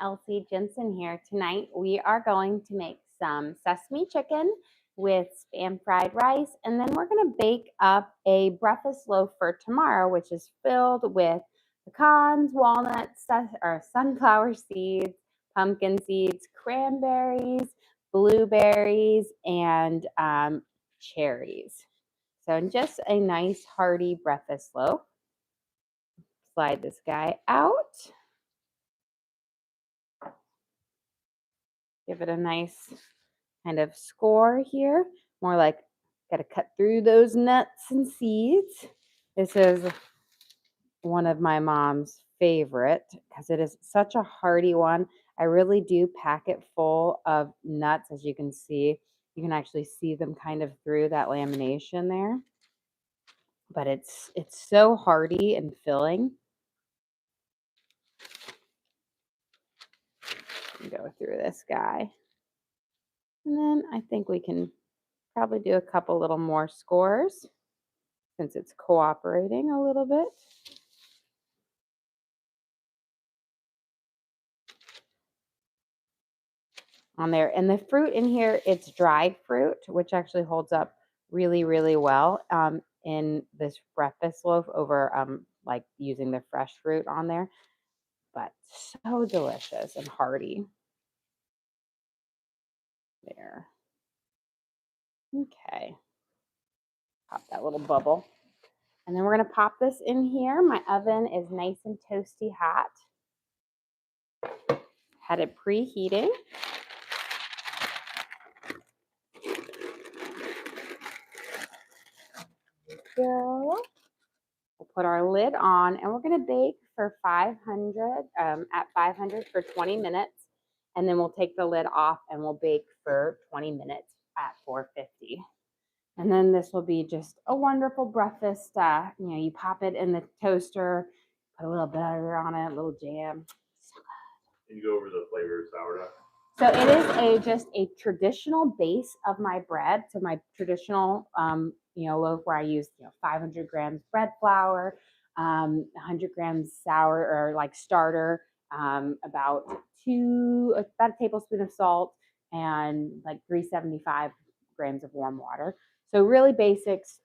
Elsie Jensen here. Tonight we are going to make some sesame chicken with spam fried rice, and then we're going to bake up a breakfast loaf for tomorrow, which is filled with pecans, walnuts, or sunflower seeds, pumpkin seeds, cranberries, blueberries, and cherries. So just a nice hearty breakfast loaf. Slide this guy out. Give it a nice kind of score here. More like got to cut through those nuts and seeds. This is one of my mom's favorite because it is such a hearty one. I really do pack it full of nuts, as you can see. You can actually see them kind of through that lamination there. But it's so hearty and filling. Go through this guy. And then I think we can probably do a couple little more scores since it's cooperating a little bit. On there. And the fruit in here, it's dried fruit, which actually holds up really, really well in this breakfast loaf over like using the fresh fruit on there. But so delicious and hearty. There. Okay. Pop that little bubble. And then we're going to pop this in here. My oven is nice and toasty hot. Had it preheating. Go. We'll put our lid on and we're going to bake for 500 at 500 for 20 minutes. And then we'll take the lid off and we'll bake for 20 minutes at 450. And then this will be just a wonderful breakfast. You pop it in the toaster, put a little butter on it, a little jam. So good. Can you go over the flavor of sourdough? So it is just a traditional base of my bread. So my traditional, loaf where I use 500 grams bread flour, 100 grams sour or like starter, about a tablespoon of salt, and like 375 grams of warm water. So really basics,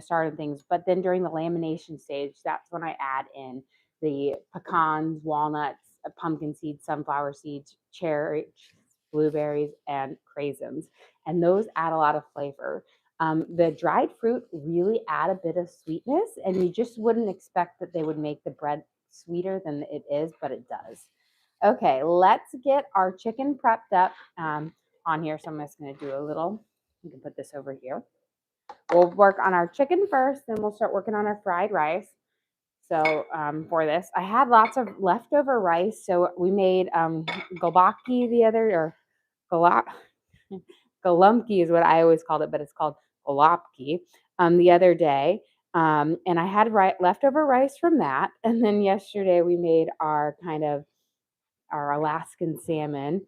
starting things. But then during the lamination stage, that's when I add in the pecans, walnuts, pumpkin seeds, sunflower seeds, cherry, blueberries, and craisins. And those add a lot of flavor. The dried fruit really add a bit of sweetness, and you just wouldn't expect that they would make the bread sweeter than it is, but it does. Okay, let's get our chicken prepped up on here. So I'm just going to do a little, you can put this over here. We'll work on our chicken first, then we'll start working on our fried rice. So for this, I had lots of leftover rice. So we made golbaki Golumki is what I always called it, but it's called golapki the other day. And I had leftover rice from that. And then yesterday we made our Alaskan salmon,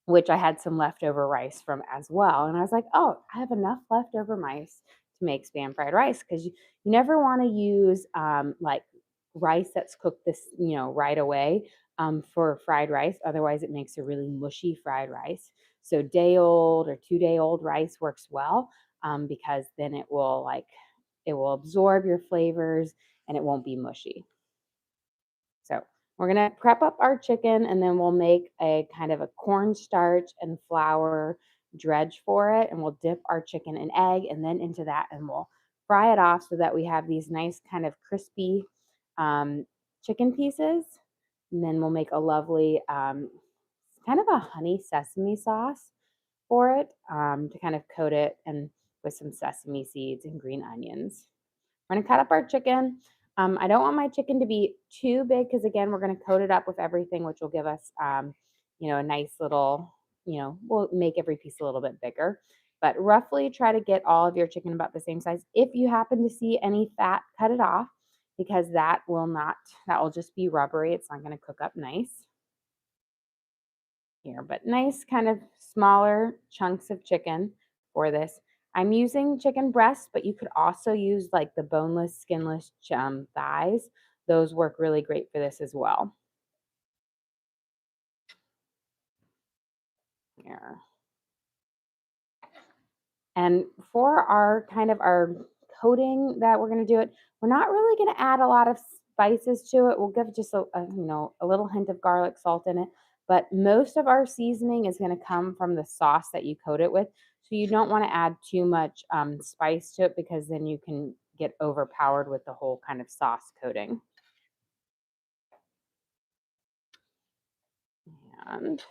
which I had some leftover rice from as well. And I was like, oh, I have enough leftover rice to make spam fried rice, because you never want to use like rice that's cooked right away for fried rice. Otherwise, it makes a really mushy fried rice. So day old or 2-day old rice works well because then it will absorb your flavors and it won't be mushy. So we're going to prep up our chicken, and then we'll make a kind of a cornstarch and flour dredge for it. And we'll dip our chicken in egg and then into that, and we'll fry it off so that we have these nice kind of crispy chicken pieces. And then we'll make a lovely kind of a honey sesame sauce for it to kind of coat it, and with some sesame seeds and green onions. We're going to cut up our chicken. I don't want my chicken to be too big because, again, we're going to coat it up with everything, which will give us, a nice little, we'll make every piece a little bit bigger. But roughly try to get all of your chicken about the same size. If you happen to see any fat, cut it off, because that will just be rubbery. It's not going to cook up nice. Here, but nice kind of smaller chunks of chicken for this. I'm using chicken breasts, but you could also use like the boneless, skinless thighs. Those work really great for this as well. Here. And for our kind of our coating that we're going to do it, we're not really going to add a lot of spices to it. We'll give just a little hint of garlic salt in it, but most of our seasoning is going to come from the sauce that you coat it with. So you don't want to add too much spice to it because then you can get overpowered with the whole kind of sauce coating. And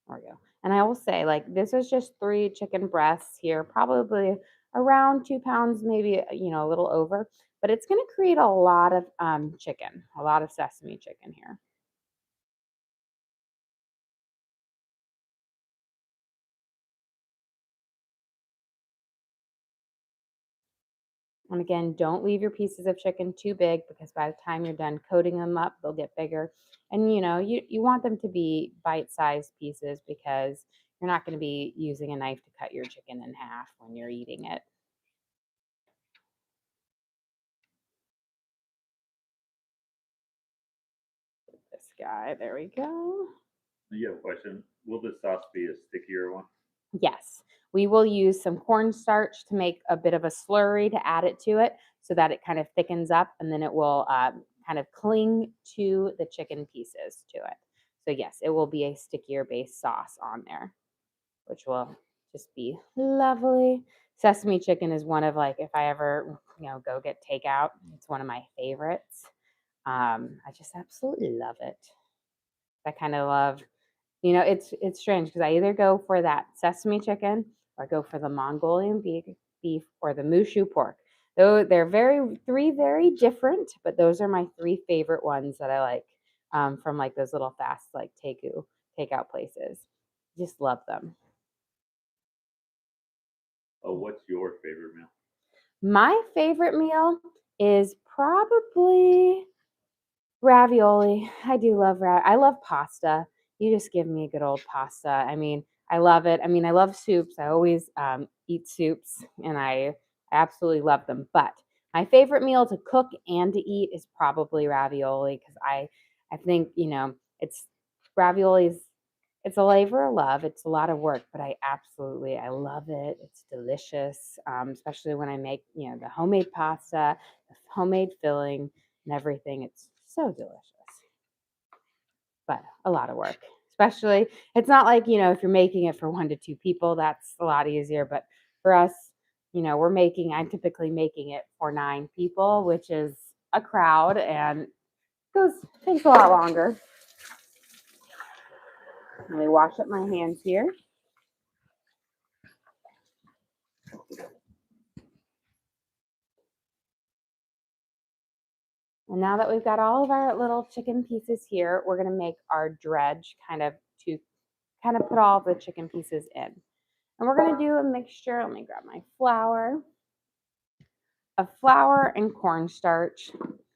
there we go. And I will say, like, this is just 3 chicken breasts here, probably around 2 pounds, maybe, a little over. But it's going to create a lot of chicken, a lot of sesame chicken here. And again, don't leave your pieces of chicken too big because by the time you're done coating them up, they'll get bigger. And you want them to be bite-sized pieces because you're not going to be using a knife to cut your chicken in half when you're eating it. This guy, there we go. You have a question. Will the sauce be a stickier one? Yes, we will use some cornstarch to make a bit of a slurry to add it to it so that it kind of thickens up and then it will kind of cling to the chicken pieces to it. So yes, it will be a stickier base sauce on there, which will just be lovely. Sesame chicken is one of like, if I ever, go get takeout, it's one of my favorites. I just absolutely love it. I kind of love it's strange because I either go for that sesame chicken or I go for the Mongolian beef or the Mushu pork. Though they're three very different, but those are my 3 favorite ones that I like from like those little fast like takeout places. Just love them. Oh, what's your favorite meal? My favorite meal is probably ravioli. I do love I love pasta. You just give me a good old pasta. I mean, I love it. I mean, I love soups. I always eat soups, and I absolutely love them. But my favorite meal to cook and to eat is probably ravioli because I think it's raviolis. It's a labor of love. It's a lot of work, but I love it. It's delicious, especially when I make the homemade pasta, the homemade filling and everything. It's so delicious, but a lot of work. Especially, it's not like, if you're making it for 1 to 2 people, that's a lot easier. But for us, I'm typically making it for 9 people, which is a crowd and takes a lot longer. Let me wash up my hands here. And now that we've got all of our little chicken pieces here, we're going to make our dredge to put all the chicken pieces in. And we're going to do a mixture. Let me grab my flour of flour and cornstarch.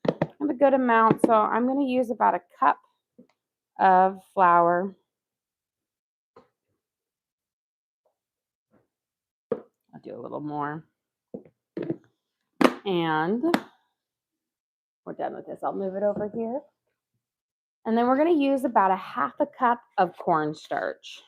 I have a good amount, so I'm going to use about a cup of flour. I'll do a little more. And we're done with this. I'll move it over here. And then we're going to use about a half a cup of cornstarch.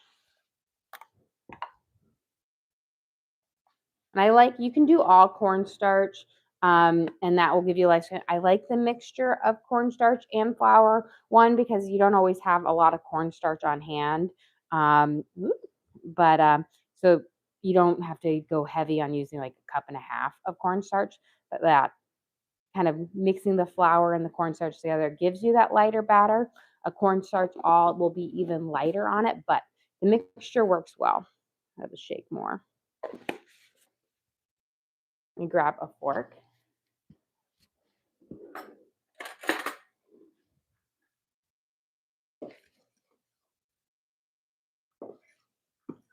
And you can do all cornstarch, and that will give you I like the mixture of cornstarch and flour. One, because you don't always have a lot of cornstarch on hand, but so you don't have to go heavy on using like a cup and a half of cornstarch. But that kind of mixing the flour and the cornstarch together gives you that lighter batter. A cornstarch all will be even lighter on it, but the mixture works well. I have to shake more. Let me grab a fork.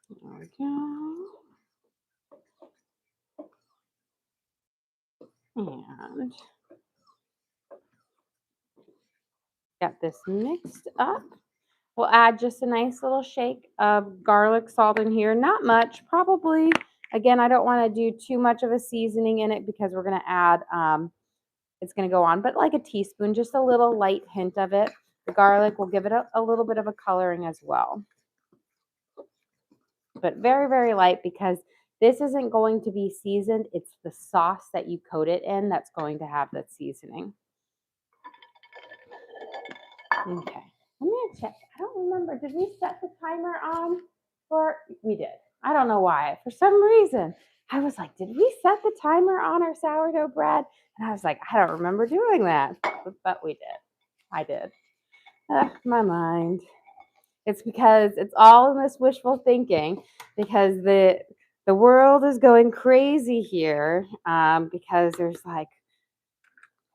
There we go. And got this mixed up. We'll add just a nice little shake of garlic salt in here. Not much, probably. Again, I don't want to do too much of a seasoning in it because we're going to add, it's going to go on, but like a teaspoon, just a little light hint of it. The garlic will give it a little bit of a coloring as well. but very, very light because this isn't going to be seasoned. It's the sauce that you coat it in that's going to have that seasoning. Okay, let me check. I don't remember. Did we set the timer on for? We did. I don't know why. For some reason, I was like, did we set the timer on our sourdough bread? And I was like, I don't remember doing that, but we did. I did. My mind. It's because it's all in this wishful thinking because the world is going crazy here because there's like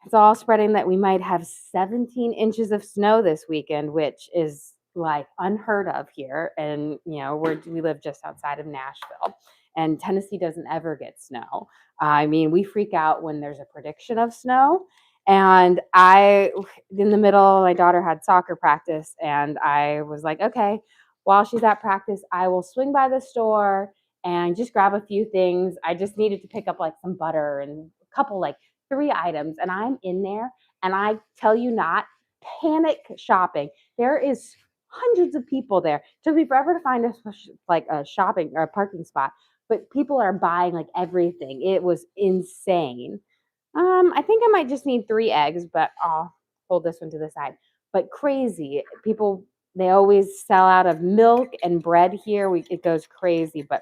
it's all spreading that we might have 17 inches of snow this weekend, which is like unheard of here. And we live just outside of Nashville, and Tennessee doesn't ever get snow. I mean, we freak out when there's a prediction of snow. And in the middle, my daughter had soccer practice, and I was like, okay, while she's at practice, I will swing by the store and just grab a few things. I just needed to pick up like some butter and a couple like 3 items, and I'm in there, and I tell you not, panic shopping. There is hundreds of people there. It took me forever to find a shopping or a parking spot, but people are buying like everything. It was insane. I think I might just need 3 eggs, but I'll hold this one to the side. But crazy people, they always sell out of milk and bread here. It goes crazy, but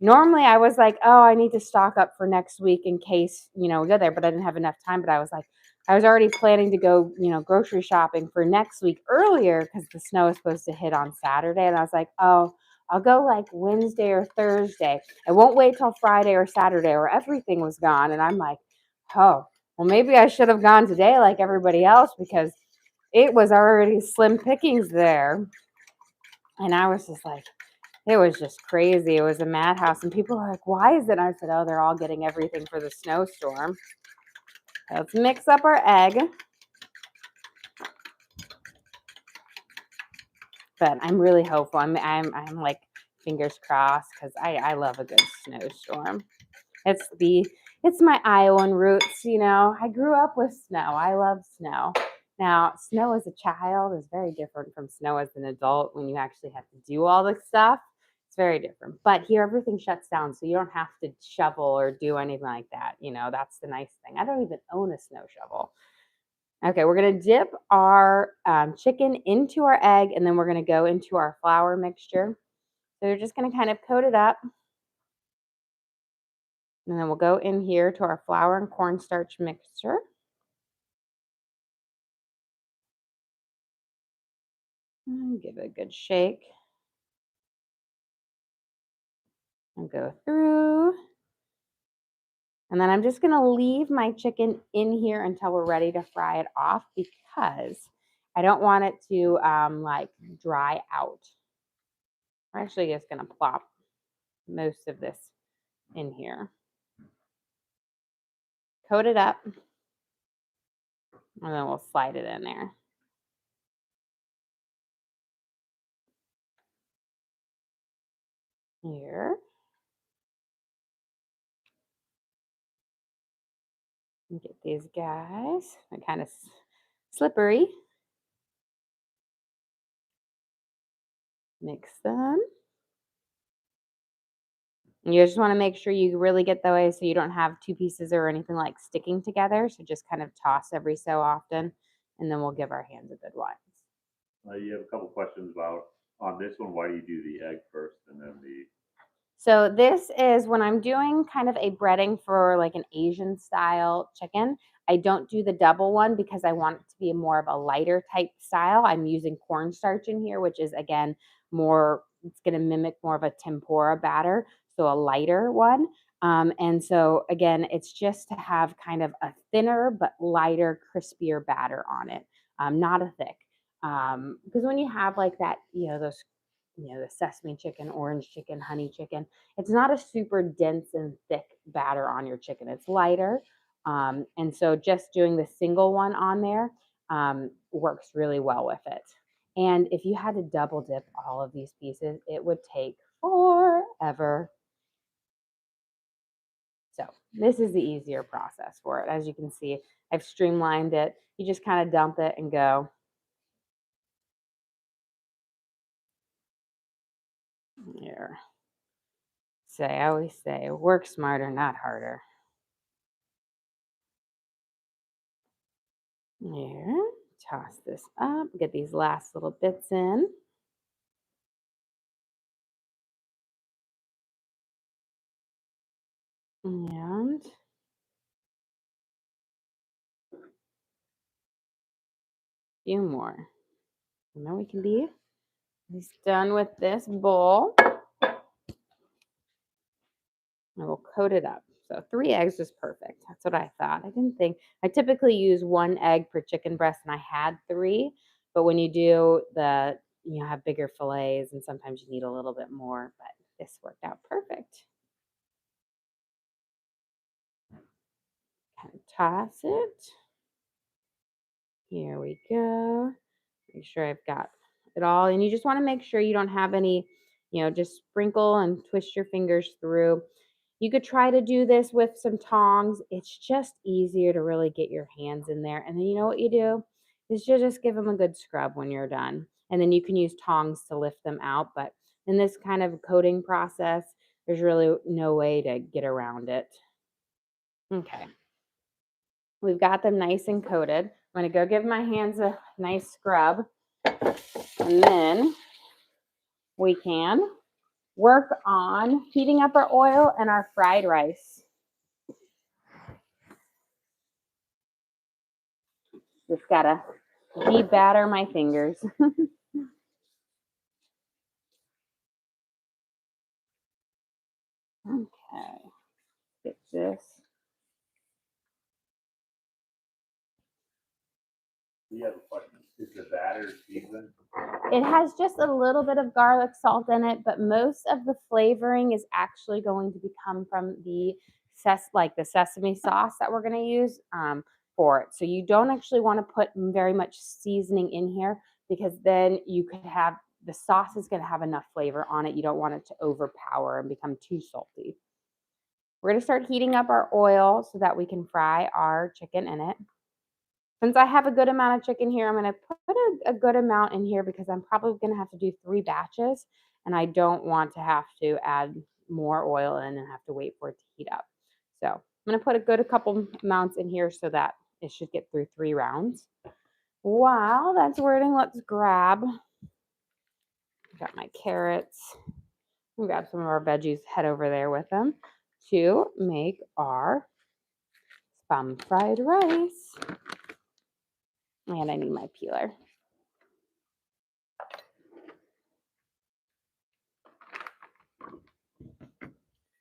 normally I was like, oh, I need to stock up for next week in case, we go there, but I didn't have enough time. But I was like, I was already planning to go, grocery shopping for next week earlier because the snow is supposed to hit on Saturday. And I was like, oh, I'll go like Wednesday or Thursday. I won't wait till Friday or Saturday or everything was gone. And I'm like, oh, well, maybe I should have gone today like everybody else because it was already slim pickings there. And I was just like, it was just crazy. It was a madhouse. And people are like, why is it? And I said, oh, they're all getting everything for the snowstorm. Let's mix up our egg. But I'm really hopeful. I'm like fingers crossed because I love a good snowstorm. It's my Iowan roots, I grew up with snow. I love snow. Now, snow as a child is very different from snow as an adult when you actually have to do all this stuff. It's very different. But here, everything shuts down, so you don't have to shovel or do anything like that. That's the nice thing. I don't even own a snow shovel. Okay, we're going to dip our chicken into our egg, and then we're going to go into our flour mixture. So you're just going to kind of coat it up. And then we'll go in here to our flour and cornstarch mixture. And give it a good shake. And go through. And then I'm just going to leave my chicken in here until we're ready to fry it off because I don't want it to like dry out. We're actually just going to plop most of this in here. Coat it up. And then we'll slide it in there. Here. And get these guys. They're kind of slippery. Mix them. You just want to make sure you really get the way so you don't have 2 pieces or anything like sticking together. So just kind of toss every so often, and then we'll give our hands a good once. You have a couple questions about on this one. Why do you do the egg first and then the? So this is when I'm doing kind of a breading for like an Asian style chicken. I don't do the double one because I want it to be more of a lighter type style. I'm using cornstarch in here, which is again it's going to mimic more of a tempura batter, so a lighter one. And so again, it's just to have kind of a thinner but lighter, crispier batter on it, not a thick. Because when you have like that, those the sesame chicken, orange chicken, honey chicken. It's not a super dense and thick batter on your chicken. It's lighter. And so just doing the single one on there works really well with it. And if you had to double dip all of these pieces, it would take forever. So this is the easier process for it. As you can see, I've streamlined it. You just kind of dump it and go. Here. I always say, work smarter, not harder. There, toss this up, get these last little bits in. And a few more. And then we can be done with this bowl. And we'll coat it up. So 3 eggs is perfect. That's what I thought. I didn't think, I typically use 1 egg per chicken breast and I had 3, but when you do have bigger fillets and sometimes you need a little bit more, but this worked out perfect. Kind of toss it. Here we go. Make sure I've got it all. And you just want to make sure you don't have any, just sprinkle and twist your fingers through. You could try to do this with some tongs. It's just easier to really get your hands in there. And then you know what you do is you just give them a good scrub when you're done. And then you can use tongs to lift them out. But in this kind of coating process, there's really no way to get around it. Okay. We've got them nice and coated. I'm going to go give my hands a nice scrub. And then we can work on heating up our oil and our fried rice. Just gotta de-batter my fingers. Okay, get this. We have a question. Is the batter seasoned? It has just a little bit of garlic salt in it, but most of the flavoring is actually going to come from the the sesame sauce that we're going to use for it. So you don't actually want to put very much seasoning in here because then you could have the sauce is going to have enough flavor on it. You don't want it to overpower and become too salty. We're going to start heating up our oil so that we can fry our chicken in it. Since I have a good amount of chicken here, I'm going to put a good amount in here because I'm probably going to have to do 3 batches and I don't want to have to add more oil in and have to wait for it to heat up. So I'm going to put a couple amounts in here so that it should get through 3 rounds. While that's waiting, let's grab, got my carrots. We'll grab some of our veggies, head over there with them to make our spam fried rice. And I need my peeler.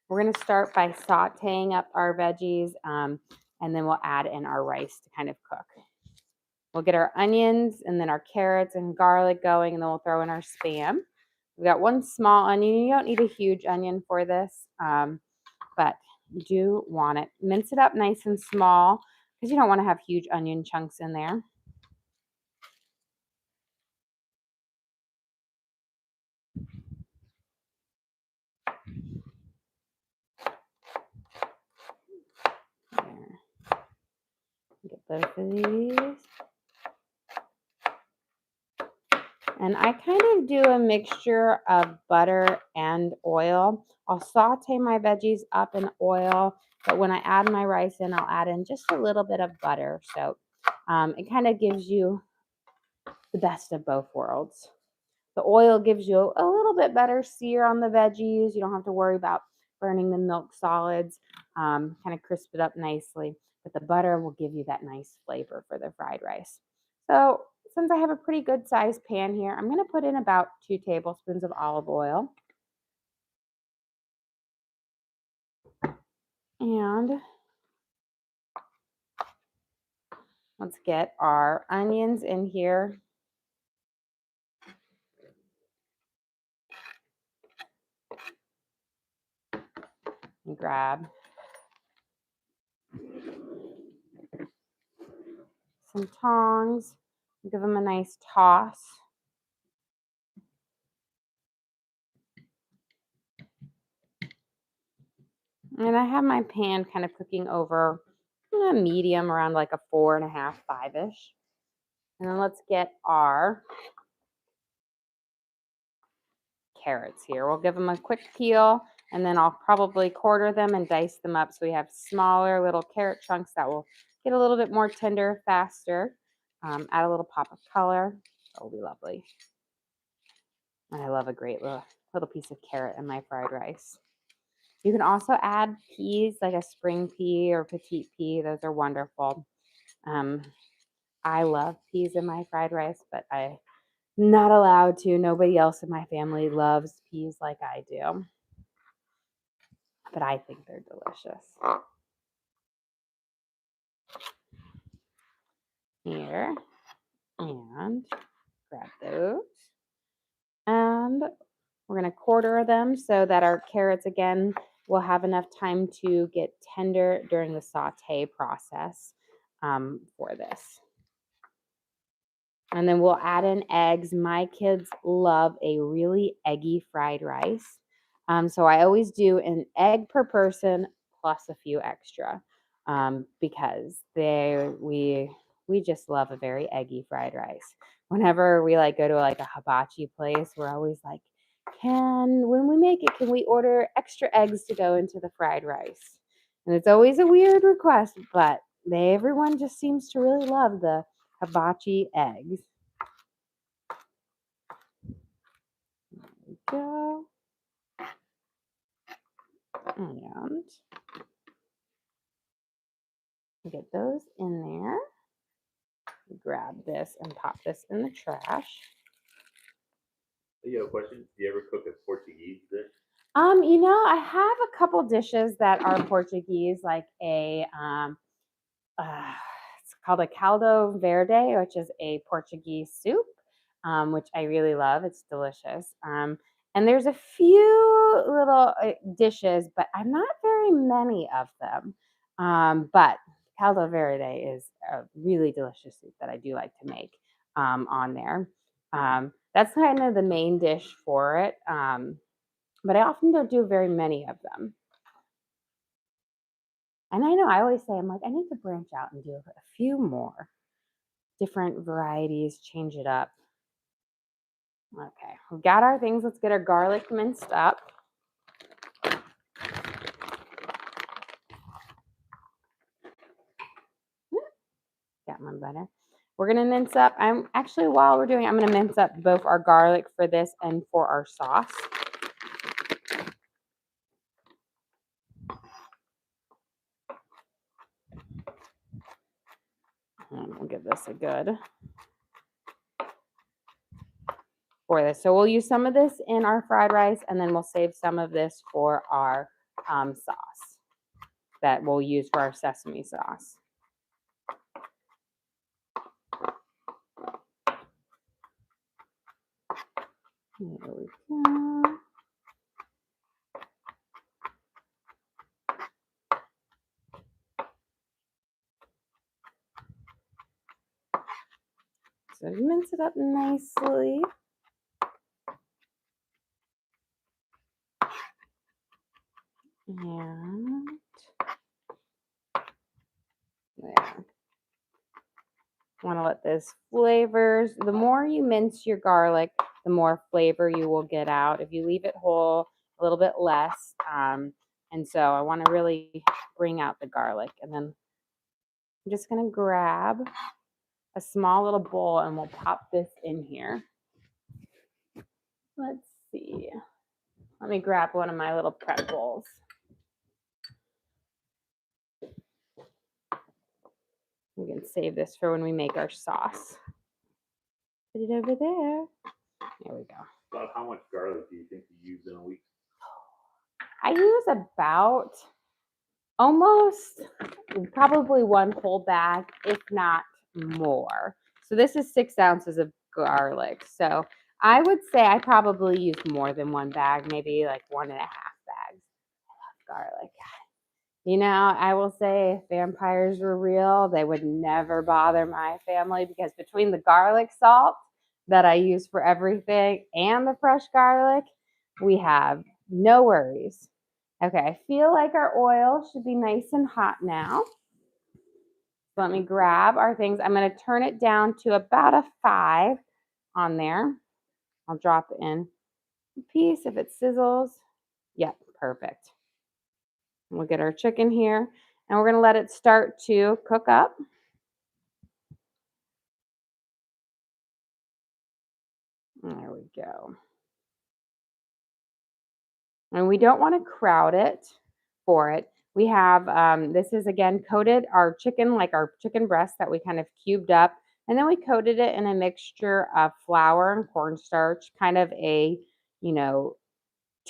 We're going to start by sauteing up our veggies, and then we'll add in our rice to kind of cook. We'll get our onions and then our carrots and garlic going, and then we'll throw in our Spam. We've got 1 small onion. You don't need a huge onion for this, but you do want it. Mince it up nice and small because you don't want to have huge onion chunks in there. Get both of these. And I kind of do a mixture of butter and oil. I'll saute my veggies up in oil, but when I add my rice in, I'll add in just a little bit of butter. So it kind of gives you the best of both worlds. The oil gives you a little bit better sear on the veggies. You don't have to worry about burning the milk solids, kind of crisp it up nicely. But the butter will give you that nice flavor for the fried rice. So since I have a pretty good sized pan here, I'm going to put in about 2 tablespoons of olive oil. And let's get our onions in here. And grab some tongs, give them a nice toss. And I have my pan kind of cooking over a medium around like a 4.5, 5-ish. And then let's get our carrots here. We'll give them a quick peel And then I'll probably quarter them and dice them up so we have smaller little carrot chunks that will get a little bit more tender faster. Add a little pop of color. That will be lovely. And I love a great little piece of carrot in my fried rice. You can also add peas, like a spring pea or petite pea. Those are wonderful. I love peas in my fried rice, but I'm not allowed to. Nobody else in my family loves peas like I do. But I think they're delicious. Here, and grab those. And we're going to quarter them so that our carrots, again, will have enough time to get tender during the saute process for this. And then we'll add in eggs. My kids love a really eggy fried rice. So I always do an egg per person plus a few extra because we just love a very eggy fried rice. Whenever we go to like a hibachi place, we're always like, when we make it, can we order extra eggs to go into the fried rice? And it's always a weird request, but everyone just seems to really love the hibachi eggs. There we go. And get those in there. Grab this and pop this in the trash. You have a question? Do you ever cook a Portuguese dish? I have a couple dishes that are Portuguese, like it's called a caldo verde, which is a Portuguese soup, which I really love. It's delicious. And there's a few little dishes, but I'm not very many of them. But caldo verde is a really delicious soup that I do like to make on there. That's kind of the main dish for it. But I often don't do very many of them. And I know I always say, I'm like, I need to branch out and do a few more different varieties, change it up. Okay, we've got our things. Let's get our garlic minced up. Got my butter. We're gonna mince up. While we're doing it, I'm gonna mince up both our garlic for this and for our sauce. And we'll give this a good for this. So we'll use some of this in our fried rice, and then we'll save some of this for our sauce that we'll use for our sesame sauce. There we go. So mince it up nicely. And there. Want to let those flavors, the more you mince your garlic, the more flavor you will get out. If you leave it whole, a little bit less. And so I want to really bring out the garlic. And then I'm just going to grab a small little bowl and we'll pop this in here. Let's see. Let me grab one of my little prep bowls. We can save this for when we make our sauce. Put it over there. There we go. About how much garlic do you think you use in a week? I use about almost probably one whole bag, if not more. So this is 6 ounces of garlic. So I would say I probably use more than one bag, maybe like 1.5 bags. I love garlic. I will say if vampires were real, they would never bother my family because between the garlic salt that I use for everything and the fresh garlic, we have no worries. Okay, I feel like our oil should be nice and hot now. So let me grab our things. I'm going to turn it down to about a 5 on there. I'll drop in a piece if it sizzles. Yep, Perfect. We'll get our chicken here, and we're going to let it start to cook up. There we go. And we don't want to crowd it for it. We have, this is again coated our chicken, like our chicken breast that we kind of cubed up. And then we coated it in a mixture of flour and cornstarch, kind of a,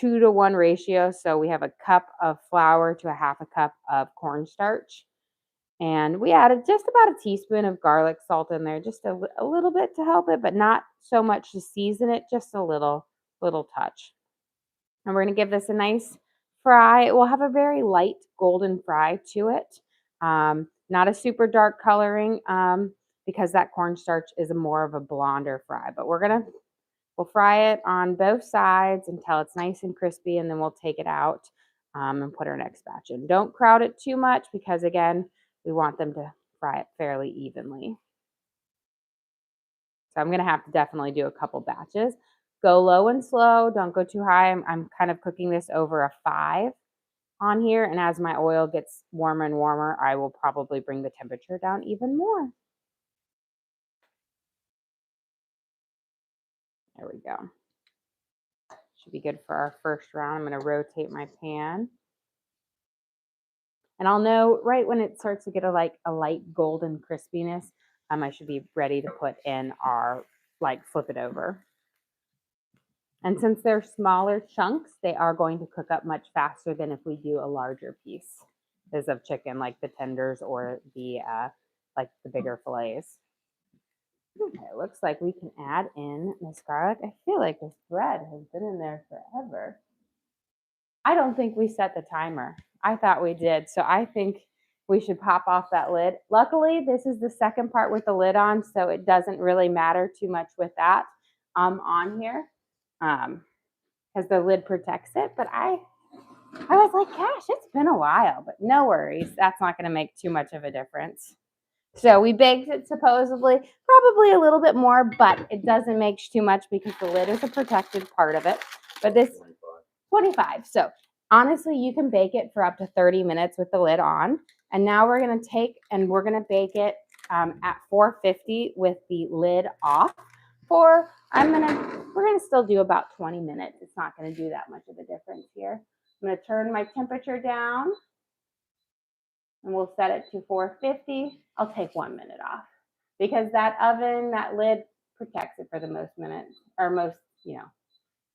2-to-1 ratio. So we have a cup of flour to a half a cup of cornstarch. And we added just about a teaspoon of garlic salt in there, just a little bit to help it, but not so much to season it, just a little touch. And we're going to give this a nice fry. We'll have a very light golden fry to it. Not a super dark coloring because that cornstarch is more of a blonder fry. But we'll fry it on both sides until it's nice and crispy, and then we'll take it out and put our next batch in. Don't crowd it too much because, again, we want them to fry it fairly evenly. So I'm going to have to definitely do a couple batches. Go low and slow. Don't go too high. I'm kind of cooking this over a 5 on here. And as my oil gets warmer and warmer, I will probably bring the temperature down even more. There we go. Should be good for our first round. I'm going to rotate my pan. And I'll know right when it starts to get a light golden crispiness, I should be ready to put in our, flip it over. And since they're smaller chunks, they are going to cook up much faster than if we do a larger piece of chicken, like the tenders or the bigger fillets. Okay, it looks like we can add in this garlic. I feel like this bread has been in there forever. I don't think we set the timer. I thought we did. So I think we should pop off that lid. Luckily, this is the second part with the lid on, so it doesn't really matter too much with that on here. Because the lid protects it. But I was like, gosh, it's been a while, but no worries. That's not going to make too much of a difference. So we baked it supposedly, probably a little bit more, but it doesn't make too much because the lid is a protected part of it. But this 25. So honestly, you can bake it for up to 30 minutes with the lid on. And now we're going to take and we're going to bake it at 450 with the lid off for we're going to still do about 20 minutes. It's not going to do that much of a difference here. I'm going to turn my temperature down and we'll set it to 450. I'll take 1 minute off because that lid protects it for the most minutes or most,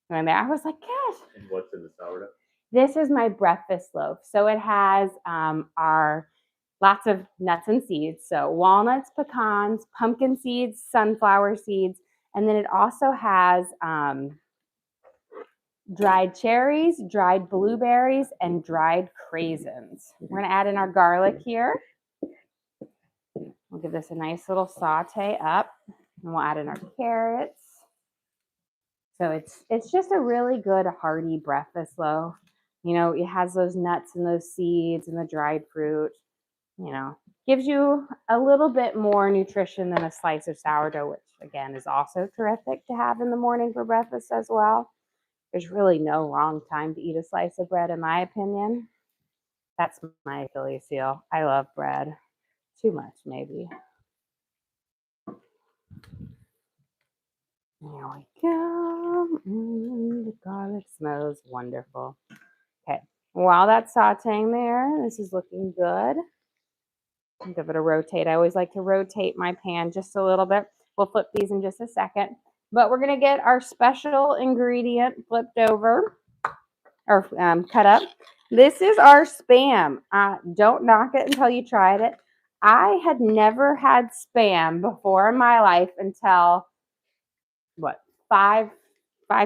when I was like, gosh. And what's in the sourdough? This is my breakfast loaf. So it has our lots of nuts and seeds. So walnuts, pecans, pumpkin seeds, sunflower seeds. And then it also has dried cherries, dried blueberries, and dried craisins. We're going to add in our garlic here. We'll give this a nice little saute up. And we'll add in our carrots. So it's just a really good hearty breakfast loaf. It has those nuts and those seeds and the dried fruit. Gives you a little bit more nutrition than a slice of sourdough, which again is also terrific to have in the morning for breakfast as well. There's really no wrong time to eat a slice of bread, in my opinion. That's my Achilles heel. I love bread. Too much, maybe. There we go. The garlic smells wonderful. Okay, while that's sauteing there, this is looking good. I'll give it a rotate. I always like to rotate my pan just a little bit. We'll flip these in just a second. But we're going to get our special ingredient flipped over or cut up. This is our Spam. Don't knock it until you tried it. I had never had Spam before in my life until,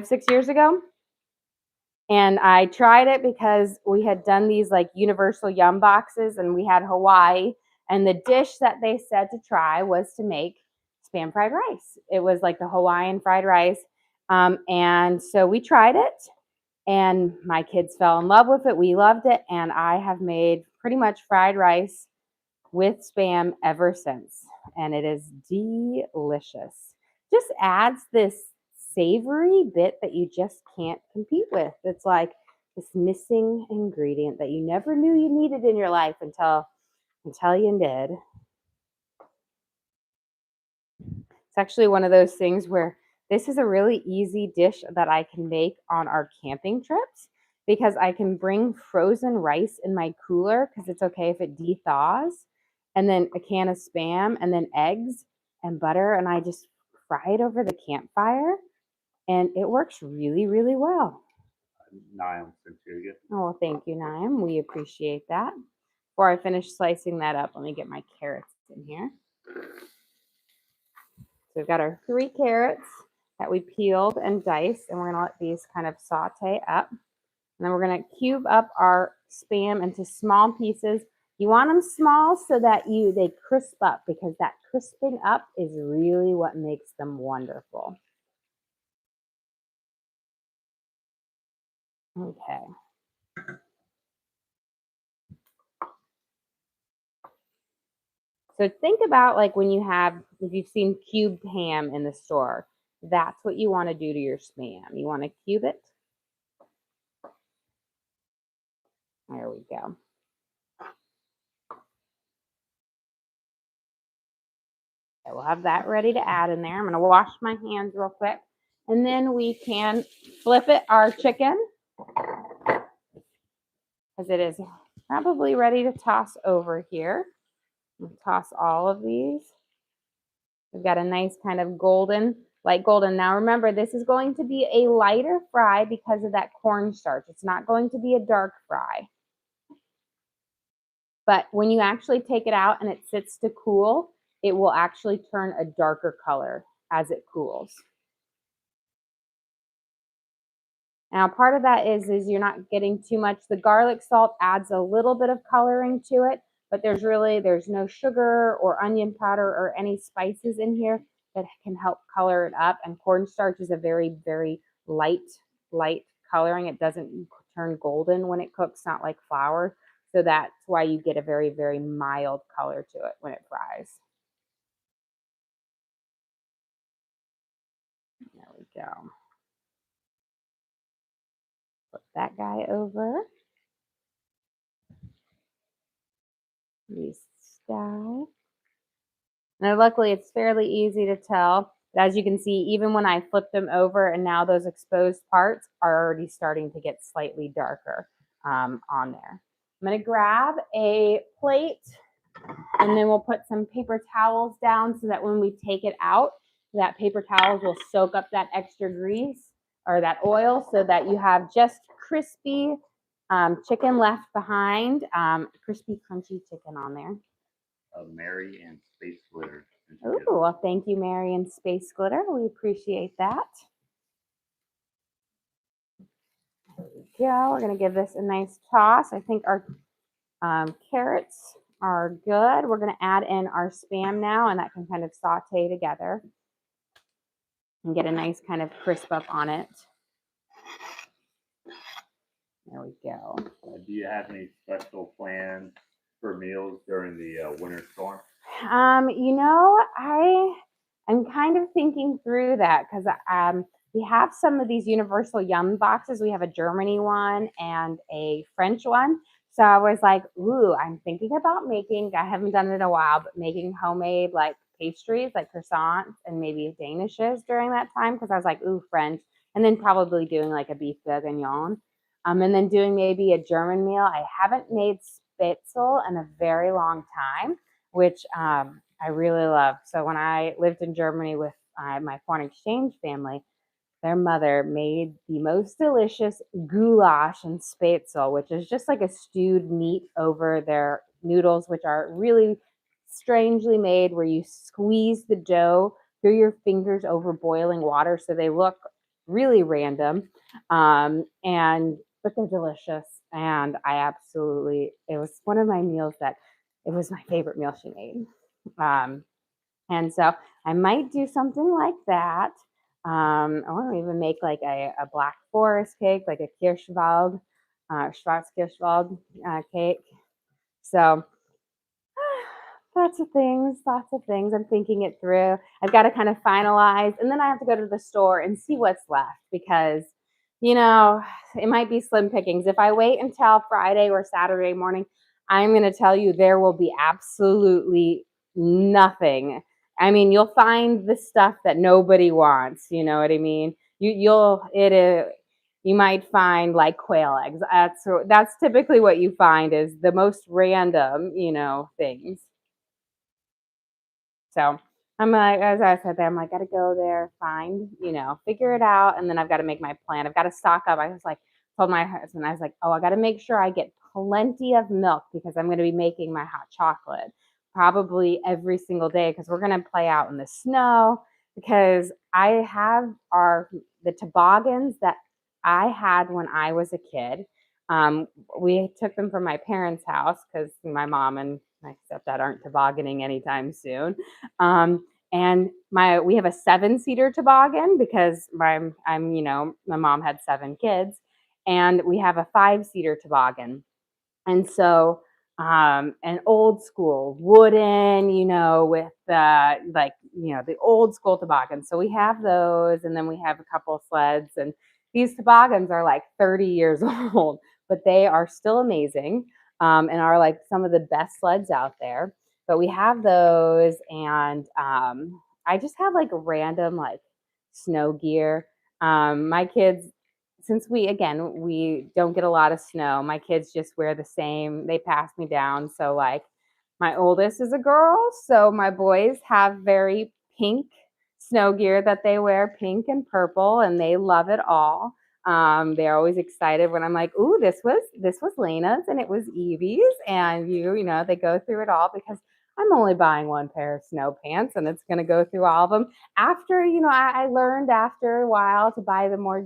6 years ago. And I tried it because we had done these universal yum boxes and we had Hawaii. And the dish that they said to try was to make Spam fried rice. It was like the Hawaiian fried rice. And so we tried it and my kids fell in love with it. We loved it. And I have made pretty much fried rice with Spam ever since. And it is delicious. Just adds this savory bit that you just can't compete with. It's like this missing ingredient that you never knew you needed in your life until you did. It's actually one of those things where this is a really easy dish that I can make on our camping trips because I can bring frozen rice in my cooler because it's okay if it dethaws, and then a can of spam, and then eggs and butter, and I just fry it over the campfire, and it works really, really well. Niall sent you again. Oh, well, thank you, Naim. We appreciate that. Before I finish slicing that up, let me get my carrots in here. So we've got our 3 carrots that we peeled and diced, and we're gonna let these kind of saute up. And then we're gonna cube up our spam into small pieces. You want them small so that they crisp up, because that crisping up is really what makes them wonderful. Okay. So think about like if you've seen cubed ham in the store, that's what you want to do to your spam. You want to cube it. There we go. Okay, we'll have that ready to add in there. I'm going to wash my hands real quick. And then we can flip our chicken, because it is probably ready to toss over here. We'll toss all of these. We've got a nice kind of light golden. Now remember, this is going to be a lighter fry because of that cornstarch. It's not going to be a dark fry. But when you actually take it out and it sits to cool, it will actually turn a darker color as it cools. Now, part of that is you're not getting too much. The garlic salt adds a little bit of coloring to it, but there's no sugar or onion powder or any spices in here that can help color it up. And cornstarch is a very, very light coloring. It doesn't turn golden when it cooks, not like flour. So that's why you get a very, very mild color to it when it fries. There we go. Flip that guy over. This guy. Now, luckily, it's fairly easy to tell. But as you can see, even when I flip them over, and now those exposed parts are already starting to get slightly darker on there. I'm going to grab a plate, and then we'll put some paper towels down so that when we take it out, that paper towels will soak up that extra grease or that oil, so that you have just crispy chicken left behind, crispy, crunchy chicken on there. Mary and Space Glitter. Oh, well, thank you, Mary and Space Glitter. We appreciate that. There we go. We're going to give this a nice toss. I think our carrots are good. We're going to add in our spam now, and that can kind of saute together and get a nice kind of crisp up on it. There we go. Do you have any special plans for meals during the winter storm? I'm kind of thinking through that, because we have some of these universal yum boxes. We have a Germany one and a French one. So I was like, ooh, I'm thinking about I haven't done it in a while, but making homemade like pastries, like croissants and maybe danishes during that time, because I was like, ooh, French. And then probably doing like a beef bourguignon. And then doing maybe a German meal. I haven't made spitzel in a very long time, which I really love. So when I lived in Germany with my foreign exchange family, their mother made the most delicious goulash and spätzle, which is just like a stewed meat over their noodles, which are really strangely made, where you squeeze the dough through your fingers over boiling water, so they look really random, but they're delicious. And it was one of my meals it was my favorite meal she made. And so I might do something like that. I want to even make like a Black Forest cake, like a Kirschwald, Schwarzkirschwald cake. So lots of things. I'm thinking it through. I've got to kind of finalize, and then I have to go to the store and see what's left, because You know, it might be slim pickings. If I wait until Friday or Saturday morning, I'm going to tell you there will be absolutely nothing. I mean, you'll find the stuff that nobody wants. You know what I mean? You might find like quail eggs. That's typically what you find is the most random, things. So I'm like, as I said there, I'm like, gotta go there, find, figure it out, and then I've got to make my plan. I've got to stock up. I was like, told my husband, I was like, oh, I got to make sure I get plenty of milk because I'm going to be making my hot chocolate probably every single day because we're going to play out in the snow. Because I have the toboggans that I had when I was a kid. Um, we took them from my parents' house because my mom and my stepdad aren't tobogganing anytime soon. And we have a 7-seater toboggan because my mom had 7 kids, and we have a 5-seater toboggan. And so, an old school wooden, with the old school toboggan. So we have those, and then we have a couple sleds, and these toboggans are like 30 years old, but they are still amazing, and are like some of the best sleds out there. But we have those, and I just have like random like snow gear. My kids, since we don't get a lot of snow, my kids just wear the same. They pass me down. So like my oldest is a girl, so my boys have very pink snow gear that they wear, pink and purple, and they love it all. They're always excited when I'm like, "Ooh, this was Lena's and it was Evie's," and they go through it all because I'm only buying one pair of snow pants, and it's going to go through all of them. After I learned after a while to buy the more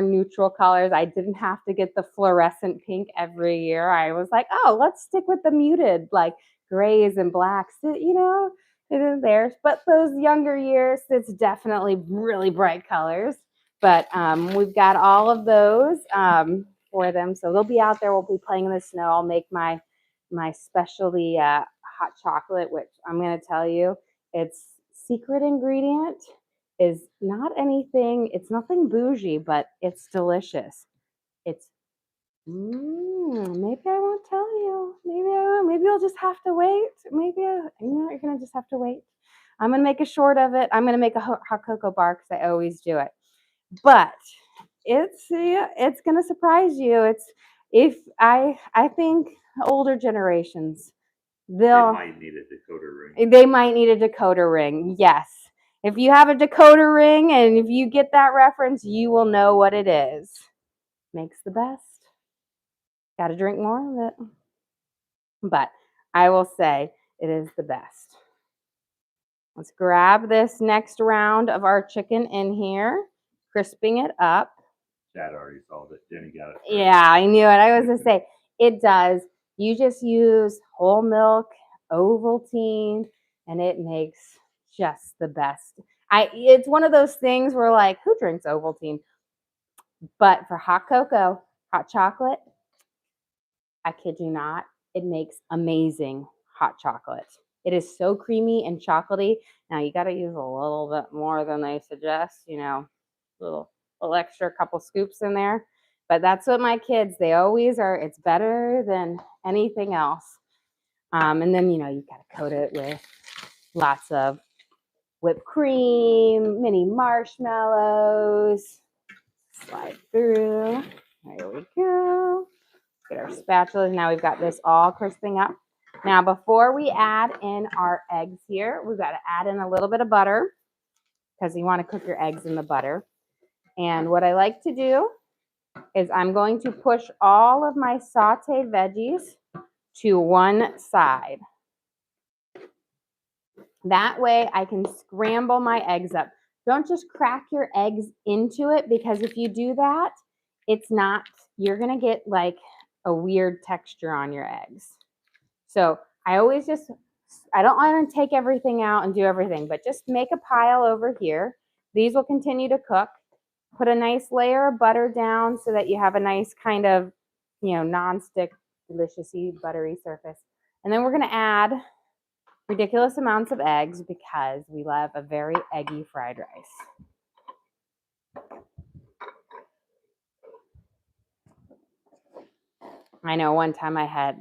neutral colors. I didn't have to get the fluorescent pink every year. I was like, oh, let's stick with the muted, like grays and blacks, it is theirs. But those younger years, it's definitely really bright colors. But we've got all of those for them. So they'll be out there. We'll be playing in the snow. I'll make my specialty hot chocolate, which I'm going to tell you, its secret ingredient is not anything, it's nothing bougie, but it's delicious. It's, maybe I won't tell you. Maybe I won't. Maybe you'll just have to wait. You're going to just have to wait. I'm going to make a short of it. I'm going to make a hot cocoa bar because I always do it. But it's going to surprise you. I think older generations, They they'll might need a decoder ring. they might need a decoder ring. Yes. If you have a decoder ring and if you get that reference, you will know what it is. Makes the best. Got to drink more of it. But I will say it is the best. Let's grab this next round of our chicken in here, crisping it up. Chad already solved it. Jenny got it first. Yeah, I knew it. I was going to say, it does. You just use whole milk, Ovaltine, and it makes just the best. It's one of those things where like, who drinks Ovaltine? But for hot cocoa, hot chocolate, I kid you not, it makes amazing hot chocolate. It is so creamy and chocolatey. Now you got to use a little bit more than they suggest, little extra couple scoops in there. But that's what my kids, they always are. It's better than anything else. And then, you got to coat it with lots of whipped cream, mini marshmallows. Slide through. There we go. Get our spatula. Now we've got this all crisping up. Now, before we add in our eggs here, we've got to add in a little bit of butter because you want to cook your eggs in the butter. And what I like to do is I'm going to push all of my sauteed veggies to one side. That way I can scramble my eggs up. Don't just crack your eggs into it because if you do that, you're going to get like a weird texture on your eggs. So I don't want to take everything out and do everything, but just make a pile over here. These will continue to cook. Put a nice layer of butter down so that you have a nice kind of, non-stick, deliciously buttery surface. And then we're going to add ridiculous amounts of eggs because we love a very eggy fried rice. I know one time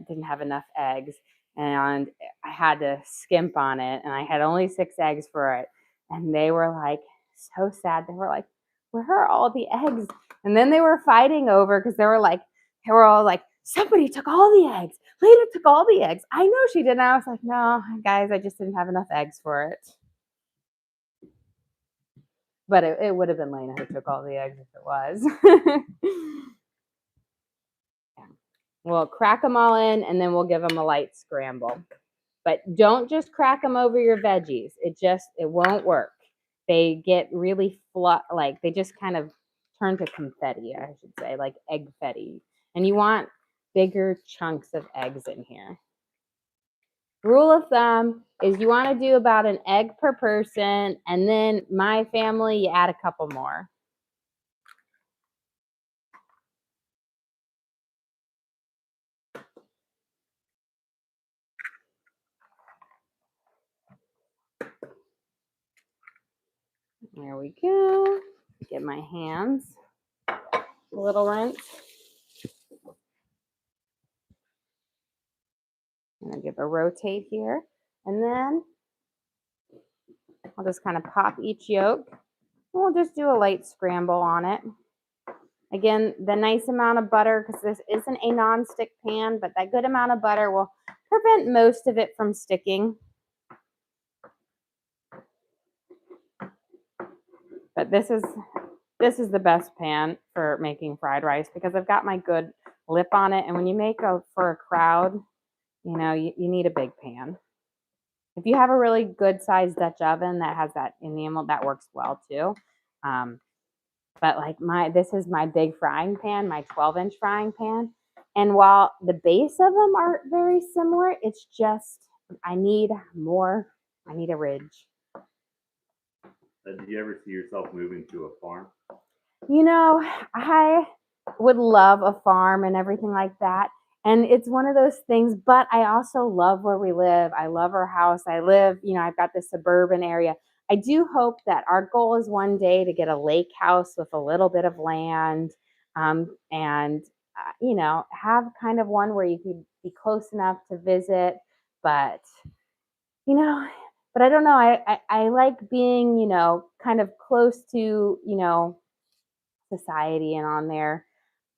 didn't have enough eggs and I had to skimp on it and I had only 6 eggs for it. And they were like so sad. They were like, where are all the eggs? And then they were fighting over because they were all like, somebody took all the eggs. Lena took all the eggs. I know she did. And I was like, no, guys, I just didn't have enough eggs for it. But it would have been Lena who took all the eggs if it was. We'll crack them all in and then we'll give them a light scramble. But don't just crack them over your veggies. It won't work. They get really like they just kind of turn to confetti, I should say, like eggfetti. And you want bigger chunks of eggs in here. Rule of thumb is you want to do about an egg per person, and then my family, you add a couple more. There we go. Get my hands a little rinse. I'm going to give a rotate here. And then I'll just kind of pop each yolk. And we'll just do a light scramble on it. Again, the nice amount of butter, because this isn't a non-stick pan, but that good amount of butter will prevent most of it from sticking. But this is the best pan for making fried rice because I've got my good lip on it. And when you make for a crowd, you know, you need a big pan. If you have a really good sized Dutch oven that has that enamel, that works well too. But like this is my big frying pan, my 12-inch frying pan. And while the base of them are very similar, it's just, I need a ridge. Do you ever see yourself moving to a farm? You know, I would love a farm and everything like that. And it's one of those things, but I also love where we live. I love our house. I've got this suburban area. I do hope that our goal is one day to get a lake house with a little bit of land, and have kind of one where you could be close enough to visit. But, but I don't know. I like being, kind of close to, society and on there.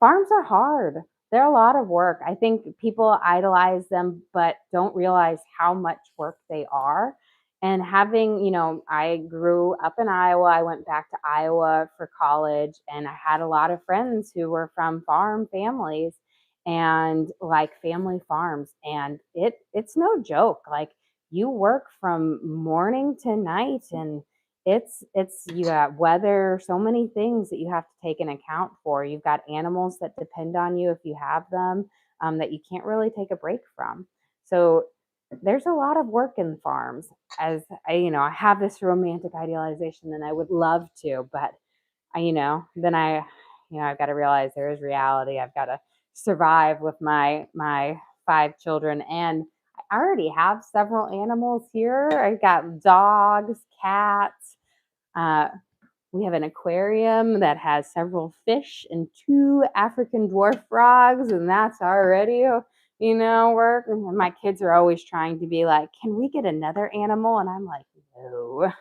Farms are hard. They're a lot of work. I think people idolize them, but don't realize how much work they are. And I grew up in Iowa. I went back to Iowa for college, and I had a lot of friends who were from farm families and like family farms. And it's no joke. Like you work from morning to night, and it's you got weather, so many things that you have to take an account for. You've got animals that depend on you if you have them, that you can't really take a break from. So there's a lot of work in farms. As I have this romantic idealization, and I would love to, but I've got to realize there is reality. I've got to survive with my 5 children, and I already have several animals here. I've got dogs, cats. We have an aquarium that has several fish and 2 African dwarf frogs, and that's already, work. And my kids are always trying to be like, can we get another animal? And I'm like, no.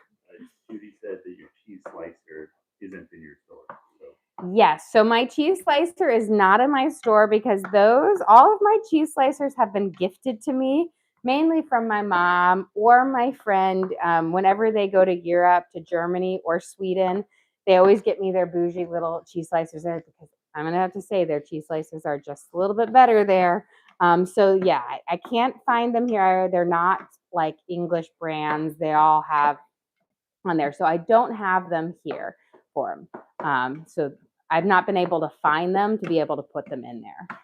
Judy said that your cheese slicer isn't in your store. Yes. So my cheese slicer is not in my store because all of my cheese slicers have been gifted to me, mainly from my mom or my friend. Whenever they go to Europe, to Germany or Sweden, they always get me their bougie little cheese slicers there because I'm going to have to say their cheese slicers are just a little bit better there. So yeah, I can't find them here. They're not like English brands. They all have on there. So I don't have them here for them. So I've not been able to find them to be able to put them in there.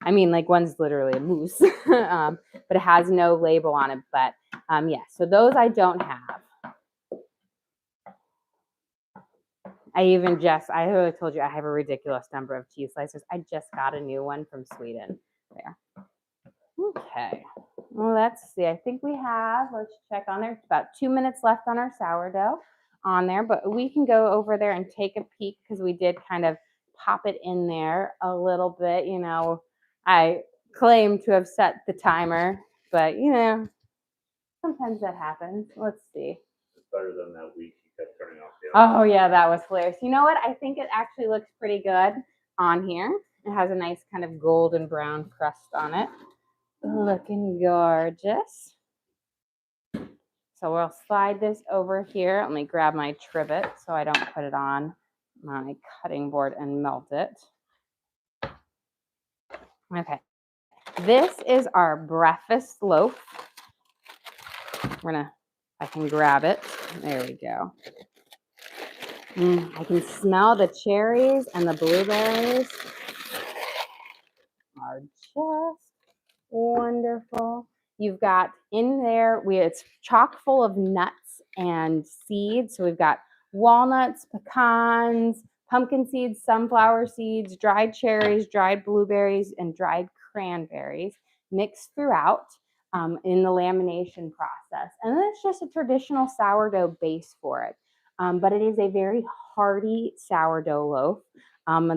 I mean, like one's literally a moose, but it has no label on it. But yeah, so those I don't have. I really told you I have a ridiculous number of cheese slicers. I just got a new one from Sweden. There. Okay. Well, let's see. I think let's check on there. It's about 2 minutes left on our sourdough on there, but we can go over there and take a peek because we did kind of pop it in there a little bit, I claim to have set the timer, but sometimes that happens. Let's see. It's better than that week you kept turning off the Oh yeah, that was hilarious. You know what? I think it actually looks pretty good on here. It has a nice kind of golden brown crust on it. Looking gorgeous. So we'll slide this over here. Let me grab my trivet so I don't put it on my cutting board and melt it. Okay. This is our breakfast loaf. I can grab it. There we go. I can smell the cherries and the blueberries are just wonderful. You've got in there, it's chock full of nuts and seeds. So we've got walnuts, pecans, pumpkin seeds, sunflower seeds, dried cherries, dried blueberries, and dried cranberries mixed throughout in the lamination process. And then it's just a traditional sourdough base for it. But it is a very hearty sourdough loaf.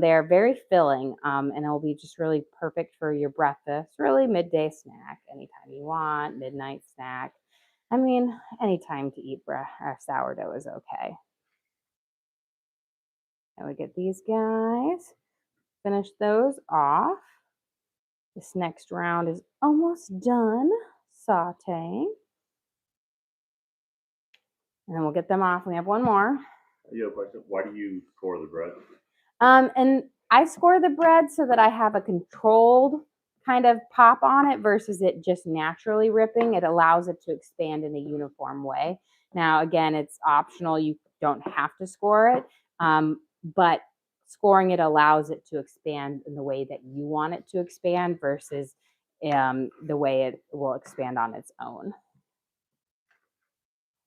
They're very filling, and it'll be just really perfect for your breakfast, really midday snack, anytime you want, midnight snack. I mean, anytime to eat sourdough is okay. And we get these guys, finish those off. This next round is almost done sauteing. And then we'll get them off. We have one more. You have a question? Why do you score the bread? And I score the bread so that I have a controlled kind of pop on it versus it just naturally ripping. It allows it to expand in a uniform way. Now, again, it's optional. You don't have to score it, but scoring it allows it to expand in the way that you want it to expand versus the way it will expand on its own.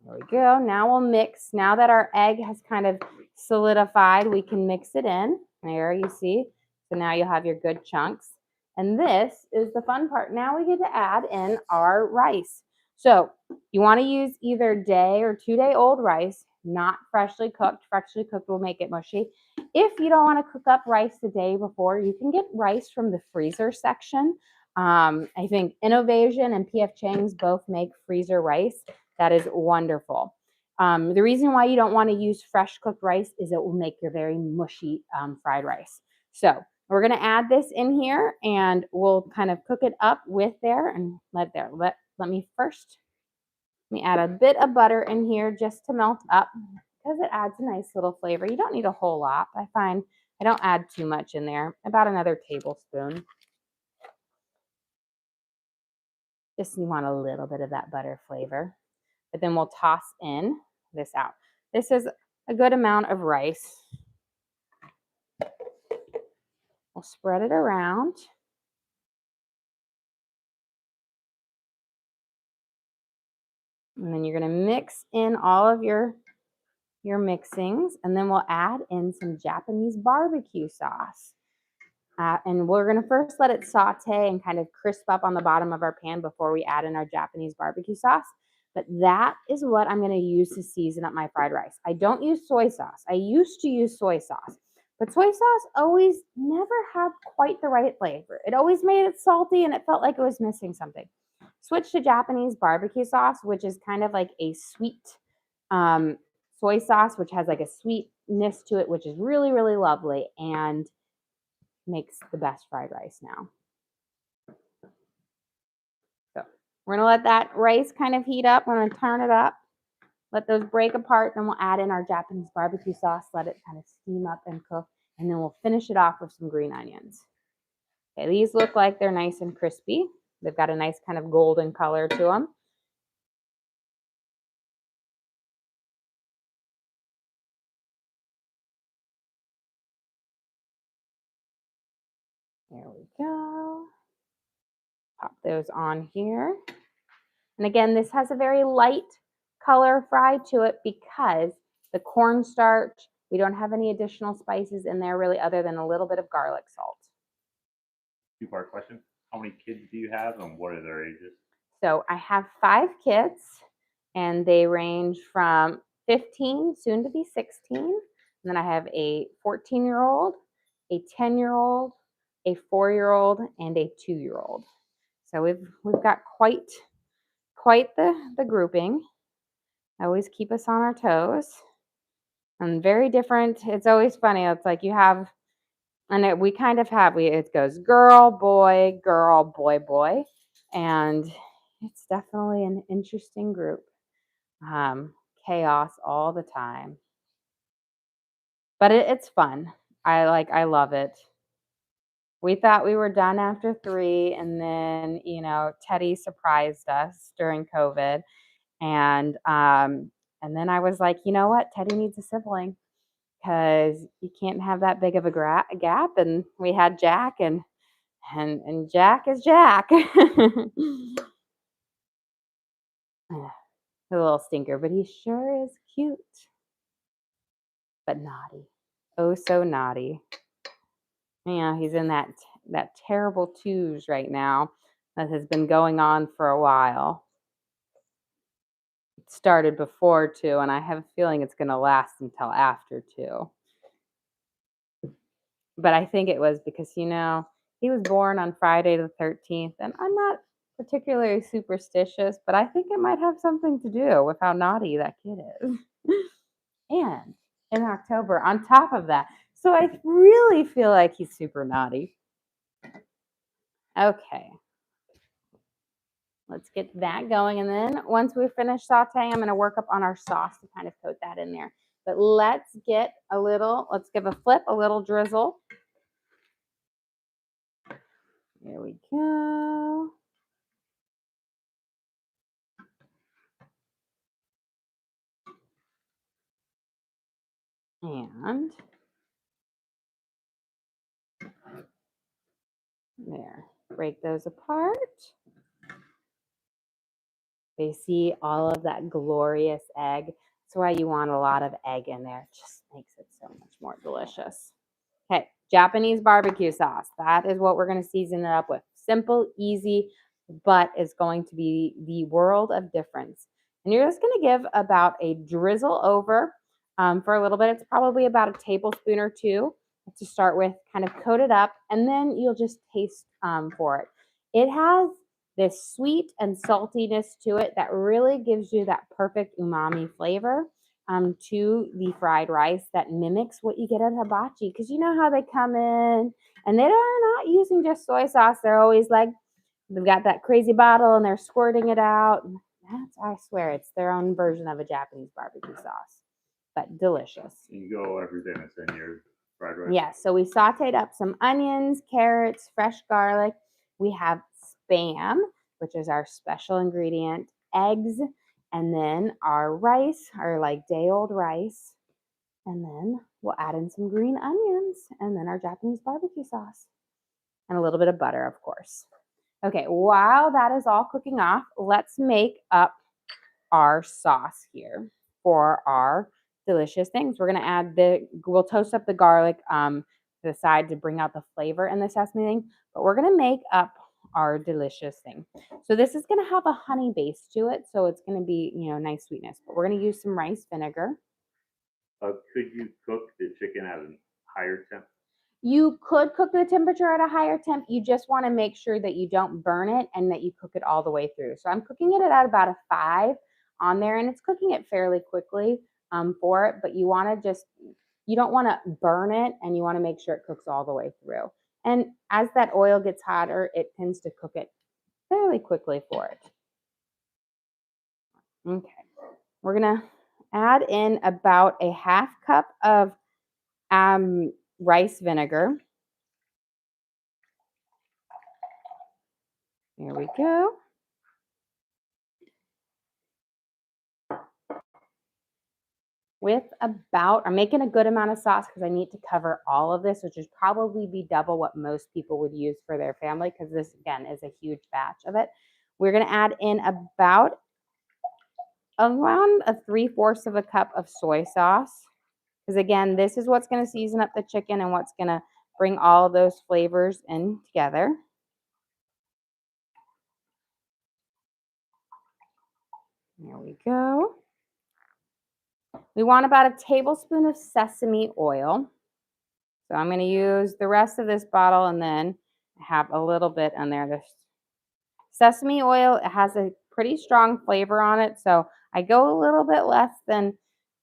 There we go. Now we'll mix. Now that our egg has kind of solidified, we can mix it in. There you see. So now you'll have your good chunks. And this is the fun part. Now we get to add in our rice. So you want to use either day or 2-day old rice, not freshly cooked. Freshly cooked will make it mushy. If you don't want to cook up rice the day before, you can get rice from the freezer section. I think Innovation and PF Chang's both make freezer rice. That is wonderful. The reason why you don't want to use fresh cooked rice is it will make your very mushy fried rice. So we're going to add this in here and we'll kind of cook it up with there and let me add a bit of butter in here just to melt up because it adds a nice little flavor. You don't need a whole lot. I find I don't add too much in there, about another tablespoon. Just you want a little bit of that butter flavor. But then we'll toss in this out. This is a good amount of rice. We'll spread it around. And then you're going to mix in all of your mixings. And then we'll add in some Japanese barbecue sauce. And we're going to first let it saute and kind of crisp up on the bottom of our pan before we add in our Japanese barbecue sauce. But that is what I'm going to use to season up my fried rice. I don't use soy sauce. I used to use soy sauce, but soy sauce always never had quite the right flavor. It always made it salty and it felt like it was missing something. Switch to Japanese barbecue sauce, which is kind of like a sweet soy sauce, which has like a sweetness to it, which is really, really lovely and makes the best fried rice now. So we're gonna let that rice kind of heat up. We're gonna turn it up, let those break apart. Then we'll add in our Japanese barbecue sauce, let it kind of steam up and cook. And then we'll finish it off with some green onions. Okay, these look like they're nice and crispy. They've got a nice kind of golden color to them. There we go. Pop those on here. And again, this has a very light color fry to it because the cornstarch, we don't have any additional spices in there really other than a little bit of garlic salt. Two-part question. How many kids do you have and what are their ages? So I have 5 kids and they range from 15, soon to be 16. And then I have a 14-year-old, a 10-year-old, a 4-year-old, and a 2-year-old. So we've got quite the grouping. Always keep us on our toes. And very different. It's always funny. It's like you have, and we kind of have, it goes girl, boy, boy. And it's definitely an interesting group. Chaos all the time. But it's fun. I love it. We thought we were done after 3, and then, Teddy surprised us during COVID, and then I was like, "You know what? Teddy needs a sibling because you can't have that big of a gap," and we had Jack, and Jack is Jack. A little stinker, but he sure is cute, but naughty. Oh, so naughty. Yeah, he's in that terrible twos right now that has been going on for a while. It started before 2, and I have a feeling it's gonna last until after 2. But I think it was because, he was born on Friday the 13th, and I'm not particularly superstitious, but I think it might have something to do with how naughty that kid is. And in October on top of that. So I really feel like he's super naughty. Okay. Let's get that going. And then once we finish sauteing, I'm going to work up on our sauce to kind of coat that in there. But let's give a flip, a little drizzle. There we go. And there, break those apart. They see all of that glorious egg. That's why you want a lot of egg in there. It just makes it so much more delicious. Okay, Japanese barbecue sauce. That is what we're going to season it up with. Simple, easy, but it's going to be the world of difference. And you're just going to give about a drizzle over for a little bit. It's probably about a tablespoon or 2 to start with, kind of coat it up, and then you'll just taste for it. It has this sweet and saltiness to it that really gives you that perfect umami flavor to the fried rice that mimics what you get at hibachi. Because you know how they come in and they are not using just soy sauce. They're always like, they've got that crazy bottle and they're squirting it out. I swear, it's their own version of a Japanese barbecue sauce, but delicious. You go everything that's in your fried rice. Yeah, so we sauteed up some onions, carrots, fresh garlic. We have Spam, which is our special ingredient, eggs, and then our rice, our like day-old rice. And then we'll add in some green onions and then our Japanese barbecue sauce and a little bit of butter, of course. Okay, while that is all cooking off, let's make up our sauce here for our delicious things. We're gonna we'll toast up the garlic to the side to bring out the flavor in the sesame thing, but we're gonna make up our delicious thing. So this is gonna have a honey base to it, so it's gonna be, nice sweetness, but we're gonna use some rice vinegar. Could you cook the chicken at a higher temp? You could cook the temperature at a higher temp. You just want to make sure that you don't burn it and that you cook it all the way through. So I'm cooking it at about a 5 on there, and it's cooking it fairly quickly for it, but you don't want to burn it, and you want to make sure it cooks all the way through. And as that oil gets hotter, it tends to cook it fairly quickly for it. Okay. We're going to add in about a 1/2 cup of rice vinegar. There we go. I'm making a good amount of sauce because I need to cover all of this, which would probably be double what most people would use for their family, because this, again, is a huge batch of it. We're going to add in about around a 3/4 of a cup of soy sauce, because, again, this is what's going to season up the chicken and what's going to bring all those flavors in together. There we go. We want about a tablespoon of sesame oil. So I'm going to use the rest of this bottle and then have a little bit in there. There's sesame oil, it has a pretty strong flavor on it, so I go a little bit less than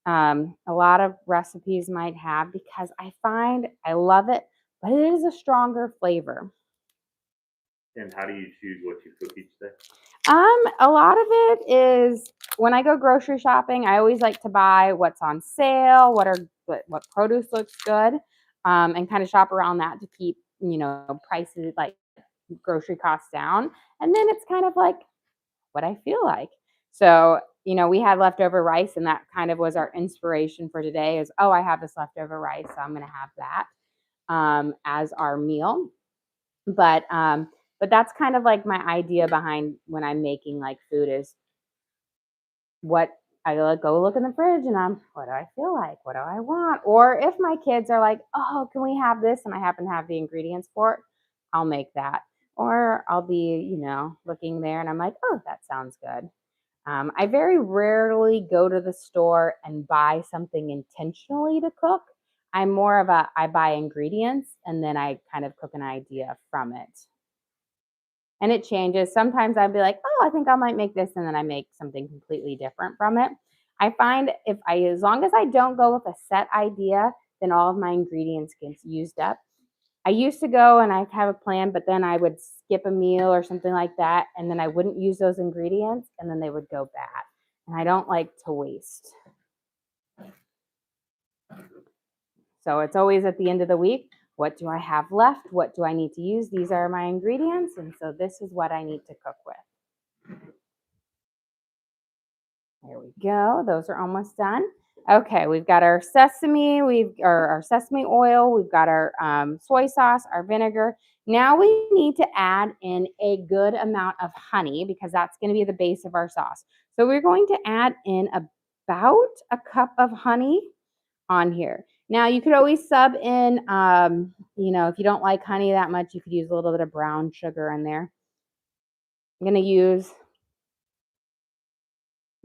a lot of recipes might have because I find I love it, but it is a stronger flavor. And how do you choose what you cook each day? A lot of it is when I go grocery shopping, I always like to buy what's on sale, what produce looks good, and kind of shop around that to keep prices like grocery costs down. And then it's kind of like what I feel like. So, we had leftover rice, and that kind of was our inspiration for today is, oh, I have this leftover rice, so I'm going to have that as our meal. But that's kind of like my idea behind when I'm making like food is what I go look in the fridge and what do I feel like? What do I want? Or if my kids are like, oh, can we have this? And I happen to have the ingredients for it, I'll make that. Or I'll be, looking there and I'm like, oh, that sounds good. I very rarely go to the store and buy something intentionally to cook. I'm more of I buy ingredients and then I kind of cook an idea from it. And it changes. Sometimes I'd be like, oh, I think I might make this. And then I make something completely different from it. I find as long as I don't go with a set idea, then all of my ingredients get used up. I used to go and I'd have a plan, but then I would skip a meal or something like that. And then I wouldn't use those ingredients and then they would go bad. And I don't like to waste. So it's always at the end of the week, what do I have left? What do I need to use? These are my ingredients. And so this is what I need to cook with. There we go. Those are almost done. Okay, we've got our sesame, our sesame oil, we've got our soy sauce, our vinegar. Now we need to add in a good amount of honey because that's going to be the base of our sauce. So we're going to add in about a cup of honey on here. Now you could always sub in, if you don't like honey that much, you could use a little bit of brown sugar in there. I'm going to use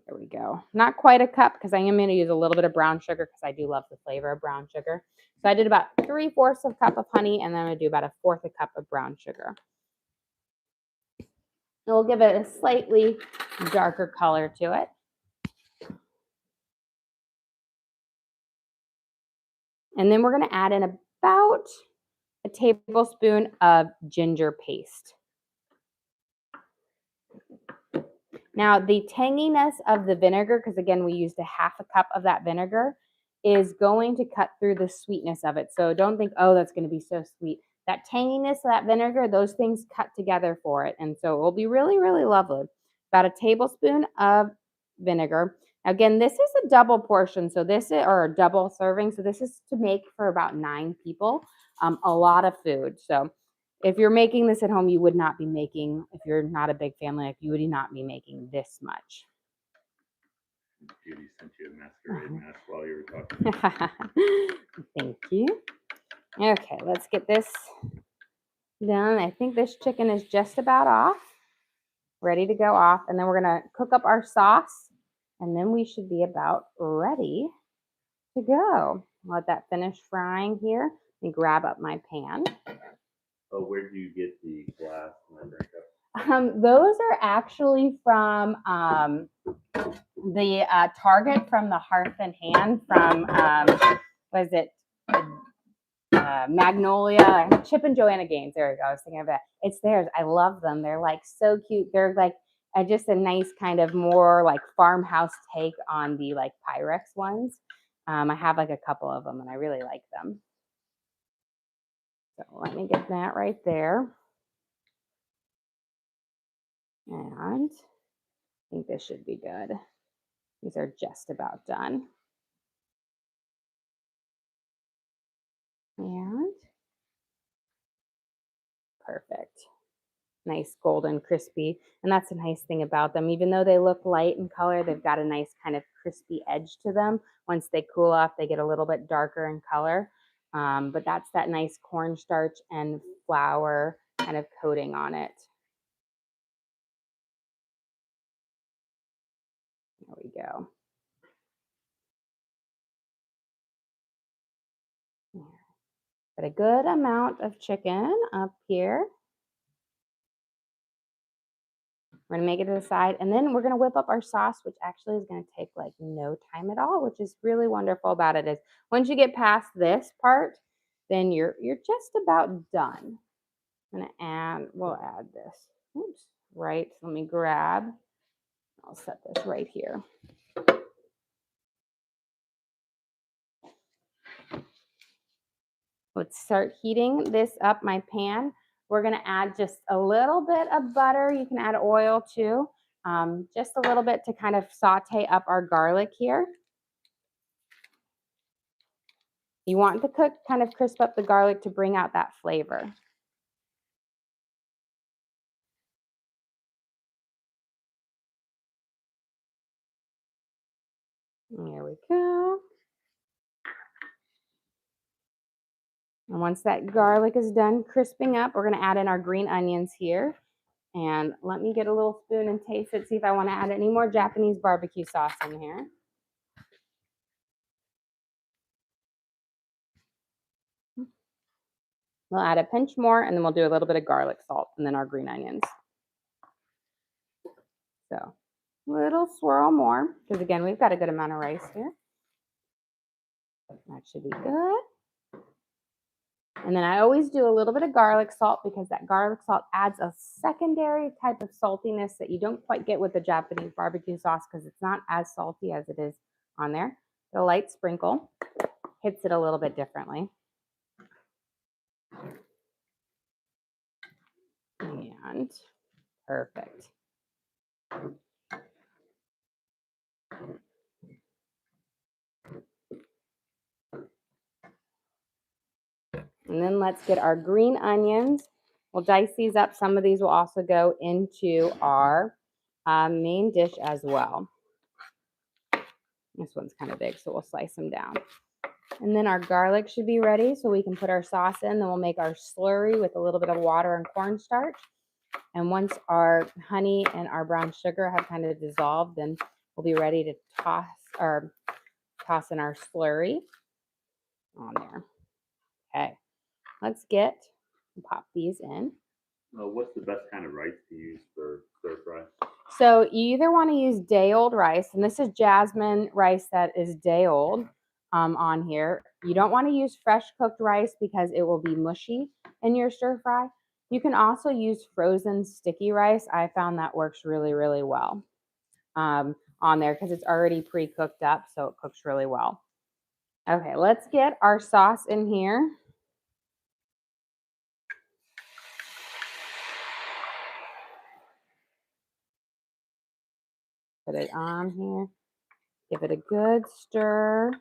There we go. Not quite a cup because I am going to use a little bit of brown sugar because I do love the flavor of brown sugar. So I did about 3/4 of a cup of honey, and then I'm going to do about 1/4 a cup of brown sugar. And we'll give it a slightly darker color to it. And then we're going to add in about a tablespoon of ginger paste. Now, the tanginess of the vinegar, because again, we used 1/2 a cup of that vinegar, is going to cut through the sweetness of it. So don't think, oh, that's going to be so sweet. That tanginess of that vinegar, those things cut together for it. And so it will be really, really lovely. About a tablespoon of vinegar. Again, this is a double portion. So or a double serving. So this is to make for about 9 people. A lot of food. So if you're making this at home, you would not be making, if you're not a big family, like you would not be making this much. Judy sent you a masquerade mask while you were talking. Thank you. Okay, let's get this done. I think this chicken is just about off, ready to go off. And then we're going to cook up our sauce. And then we should be about ready to go. Let that finish frying here. Let me grab up my pan. Oh, where do you get the glass measuring cup? Those are actually from the Target, from the Hearth and Hand, from was it Magnolia, Chip and Joanna Gaines. There we go. I was thinking of that. It's theirs. I love them. They're like so cute. They're like just a nice kind of more like farmhouse take on the like Pyrex ones. I have like a couple of them and I really like them. So let me get that right there. And I think this should be good. These are just about done. And perfect. Nice golden crispy. And that's a nice thing about them. Even though they look light in color, they've got a nice kind of crispy edge to them. Once they cool off, they get a little bit darker in color. But that's that nice cornstarch and flour kind of coating on it. There we go. Put a good amount of chicken up here. We're gonna make it to the side, and then we're gonna whip up our sauce, which actually is gonna take like no time at all, which is really wonderful about it is once you get past this part, then you're just about done. We'll add this. Oops, right. Let me grab. I'll set this right here. Let's start heating this up, my pan. We're gonna add just a little bit of butter. You can add oil too, just a little bit to kind of saute up our garlic here. You want to cook, kind of crisp up the garlic to bring out that flavor. There we go. And once that garlic is done crisping up, we're gonna add in our green onions here. And let me get a little spoon and taste it, see if I wanna add any more Japanese barbecue sauce in here. We'll add a pinch more, and then we'll do a little bit of garlic salt and then our green onions. So a little swirl more, because again, we've got a good amount of rice here. That should be good. And then I always do a little bit of garlic salt because that garlic salt adds a secondary type of saltiness that you don't quite get with the Japanese barbecue sauce because it's not as salty as it is on there. The light sprinkle hits it a little bit differently. And perfect. And then let's get our green onions. We'll dice these up. Some of these will also go into our main dish as well. This one's kind of big, so we'll slice them down. And then our garlic should be ready, so we can put our sauce in. Then we'll make our slurry with a little bit of water and cornstarch. And once our honey and our brown sugar have kind of dissolved, then we'll be ready to toss in our slurry on there. Okay, let's pop these in. What's the best kind of rice to use for stir fry? So you either want to use day-old rice, and this is jasmine rice that is day-old on here. You don't want to use fresh cooked rice because it will be mushy in your stir fry. You can also use frozen sticky rice. I found that works really, really well on there because it's already pre-cooked up, so it cooks really well. Okay, let's get our sauce in here. Put it on here. Give it a good stir.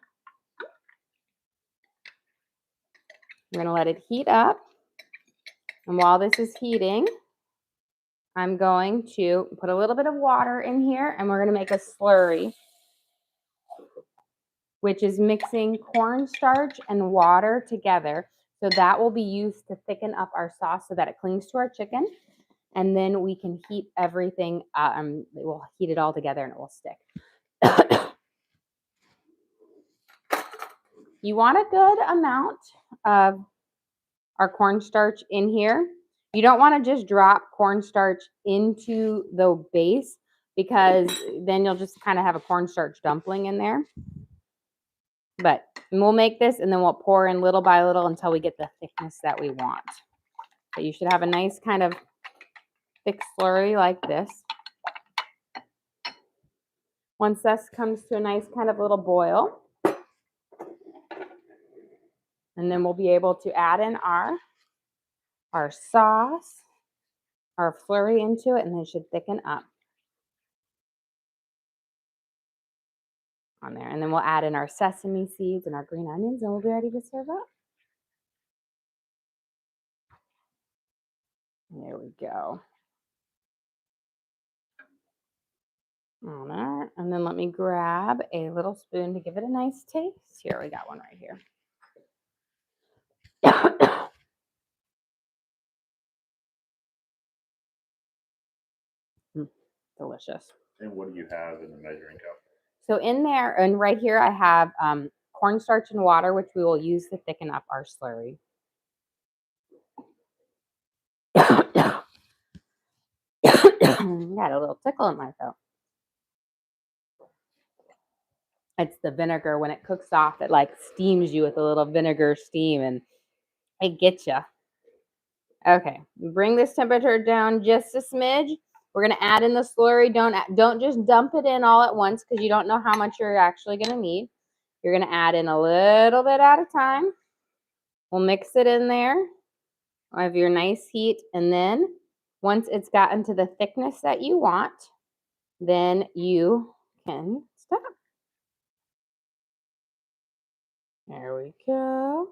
I'm going to let it heat up. And while this is heating, I'm going to put a little bit of water in here, and we're going to make a slurry, which is mixing cornstarch and water together. So that will be used to thicken up our sauce so that it clings to our chicken. And then we can heat everything. We'll heat it all together and it will stick. You want a good amount of our cornstarch in here. You don't want to just drop cornstarch into the base because then you'll just kind of have a cornstarch dumpling in there. But we'll make this and then we'll pour in little by little until we get the thickness that we want. But you should have a nice kind of thick slurry like this. Once this comes to a nice kind of little boil, and then we'll be able to add in our sauce, our slurry into it, and it should thicken up on there. And then we'll add in our sesame seeds and our green onions, and we'll be ready to serve up. There we go. All right, and then let me grab a little spoon to give it a nice taste. Here, we got one right here. Delicious. And what do you have in the measuring cup? So in there, and right here, I have cornstarch and water, which we will use to thicken up our slurry. I got a little tickle in my throat. It's the vinegar when it cooks off, it like steams you with a little vinegar steam and it gets you. Okay, bring this temperature down just a smidge. We're gonna add in the slurry. Don't just dump it in all at once because you don't know how much you're actually gonna need. You're gonna add in a little bit at a time. We'll mix it in there of your nice heat, and then once it's gotten to the thickness that you want, then you can stop. There we go.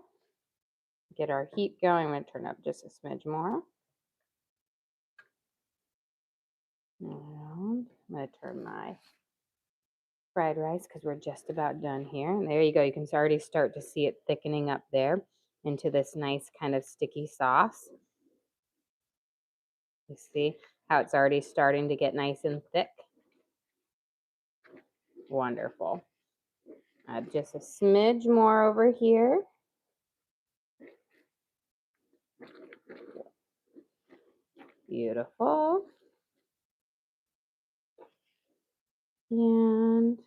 Get our heat going. I'm going to turn up just a smidge more. And I'm going to turn my fried rice because we're just about done here. And there you go. You can already start to see it thickening up there into this nice kind of sticky sauce. You see how it's already starting to get nice and thick? Wonderful. Add just a smidge more over here. Beautiful. And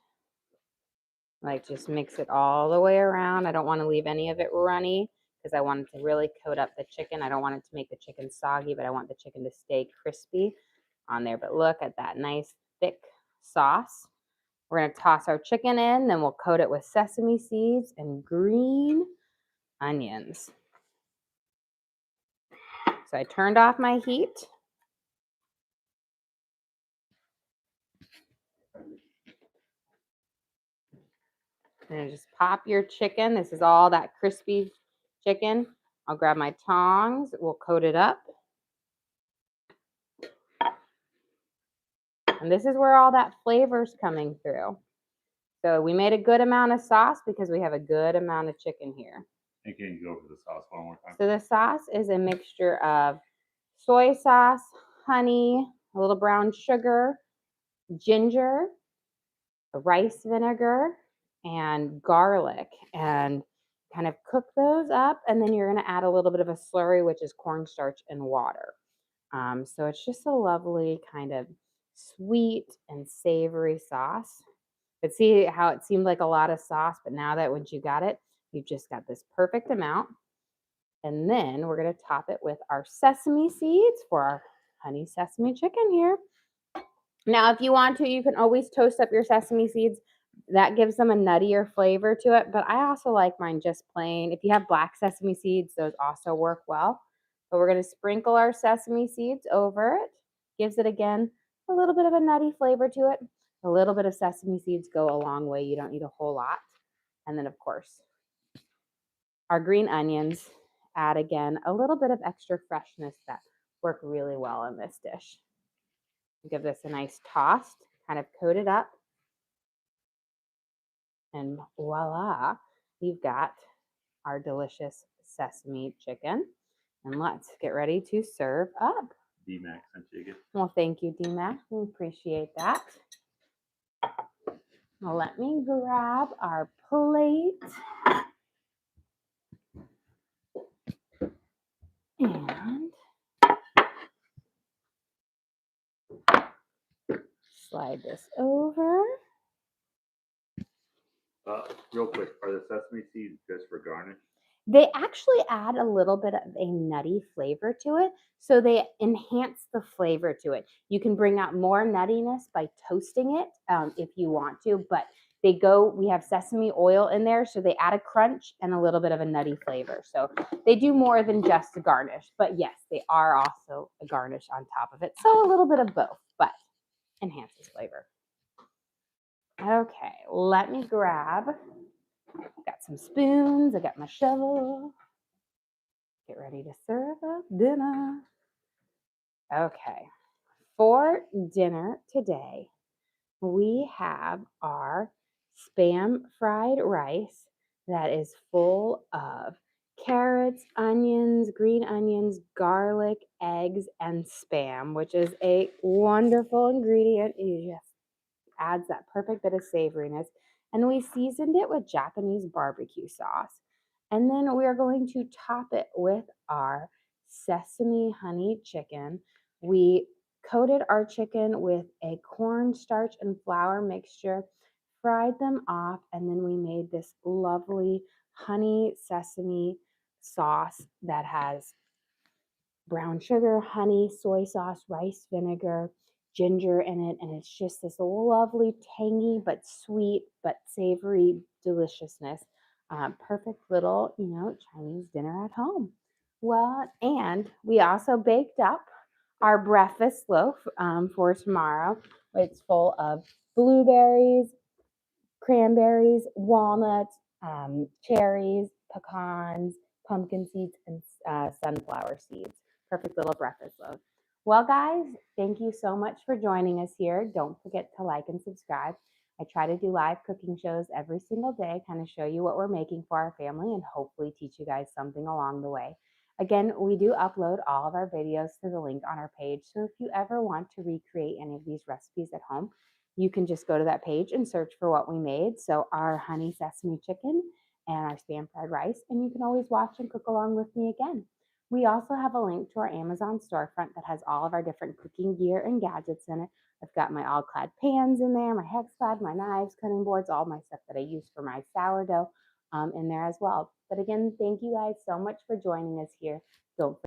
like just mix it all the way around. I don't want to leave any of it runny because I want it to really coat up the chicken. I don't want it to make the chicken soggy, but I want the chicken to stay crispy on there. But look at that nice thick sauce. We're going to toss our chicken in, then we'll coat it with sesame seeds and green onions. So I turned off my heat. And just pop your chicken. This is all that crispy chicken. I'll grab my tongs. We'll coat it up. And this is where all that flavor's coming through. So we made a good amount of sauce because we have a good amount of chicken here. And can you go over the sauce one more time? So the sauce is a mixture of soy sauce, honey, a little brown sugar, ginger, rice vinegar, and garlic, and kind of cook those up. And then you're going to add a little bit of a slurry, which is cornstarch and water. So it's just a lovely kind of sweet and savory sauce. But see how it seemed like a lot of sauce, but now that once you got it, you've just got this perfect amount. And then we're going to top it with our sesame seeds for our honey sesame chicken here. Now, if you want to, you can always toast up your sesame seeds. That gives them a nuttier flavor to it, but I also like mine just plain. If you have black sesame seeds, those also work well. But we're going to sprinkle our sesame seeds over it. Gives it, again, a little bit of a nutty flavor to it. A little bit of sesame seeds go a long way. You don't need a whole lot. And then, of course, our green onions add, again, a little bit of extra freshness that work really well in this dish. Give this a nice toss, kind of coat it up. And voila, you've got our delicious sesame chicken. And let's get ready to serve up. D-Mac sent you again. Well, thank you, D-Mac. We appreciate that. Well, let me grab our plate. And slide this over. Real quick, are the sesame seeds just for garnish? They actually add a little bit of a nutty flavor to it, so they enhance the flavor to it. You can bring out more nuttiness by toasting it if you want to, but we have sesame oil in there, so they add a crunch and a little bit of a nutty flavor. So they do more than just a garnish, but yes, they are also a garnish on top of it. So a little bit of both, but enhances flavor. Okay, let me grab. Got some spoons. I got my shovel. Get ready to serve up dinner. Okay, for dinner today, we have our Spam fried rice that is full of carrots, onions, green onions, garlic, eggs, and Spam, which is a wonderful ingredient. It just adds that perfect bit of savoriness. And we seasoned it with Japanese barbecue sauce. And then we are going to top it with our sesame honey chicken. We coated our chicken with a cornstarch and flour mixture, fried them off, and then we made this lovely honey sesame sauce that has brown sugar, honey, soy sauce, rice vinegar, ginger in it. And it's just this lovely, tangy, but sweet, but savory deliciousness. Perfect little, Chinese dinner at home. Well, and we also baked up our breakfast loaf for tomorrow. It's full of blueberries, cranberries, walnuts, cherries, pecans, pumpkin seeds, and sunflower seeds. Perfect little breakfast loaf. Well, guys, thank you so much for joining us here. Don't forget to like and subscribe. I try to do live cooking shows every single day, kind of show you what we're making for our family and hopefully teach you guys something along the way. Again, we do upload all of our videos to the link on our page. So if you ever want to recreate any of these recipes at home, you can just go to that page and search for what we made. So our honey sesame chicken and our spam fried rice, and you can always watch and cook along with me again. We also have a link to our Amazon storefront that has all of our different cooking gear and gadgets in it. I've got my all-clad pans in there, my hex pad, my knives, cutting boards, all my stuff that I use for my sourdough in there as well. But again, thank you guys so much for joining us here. Don't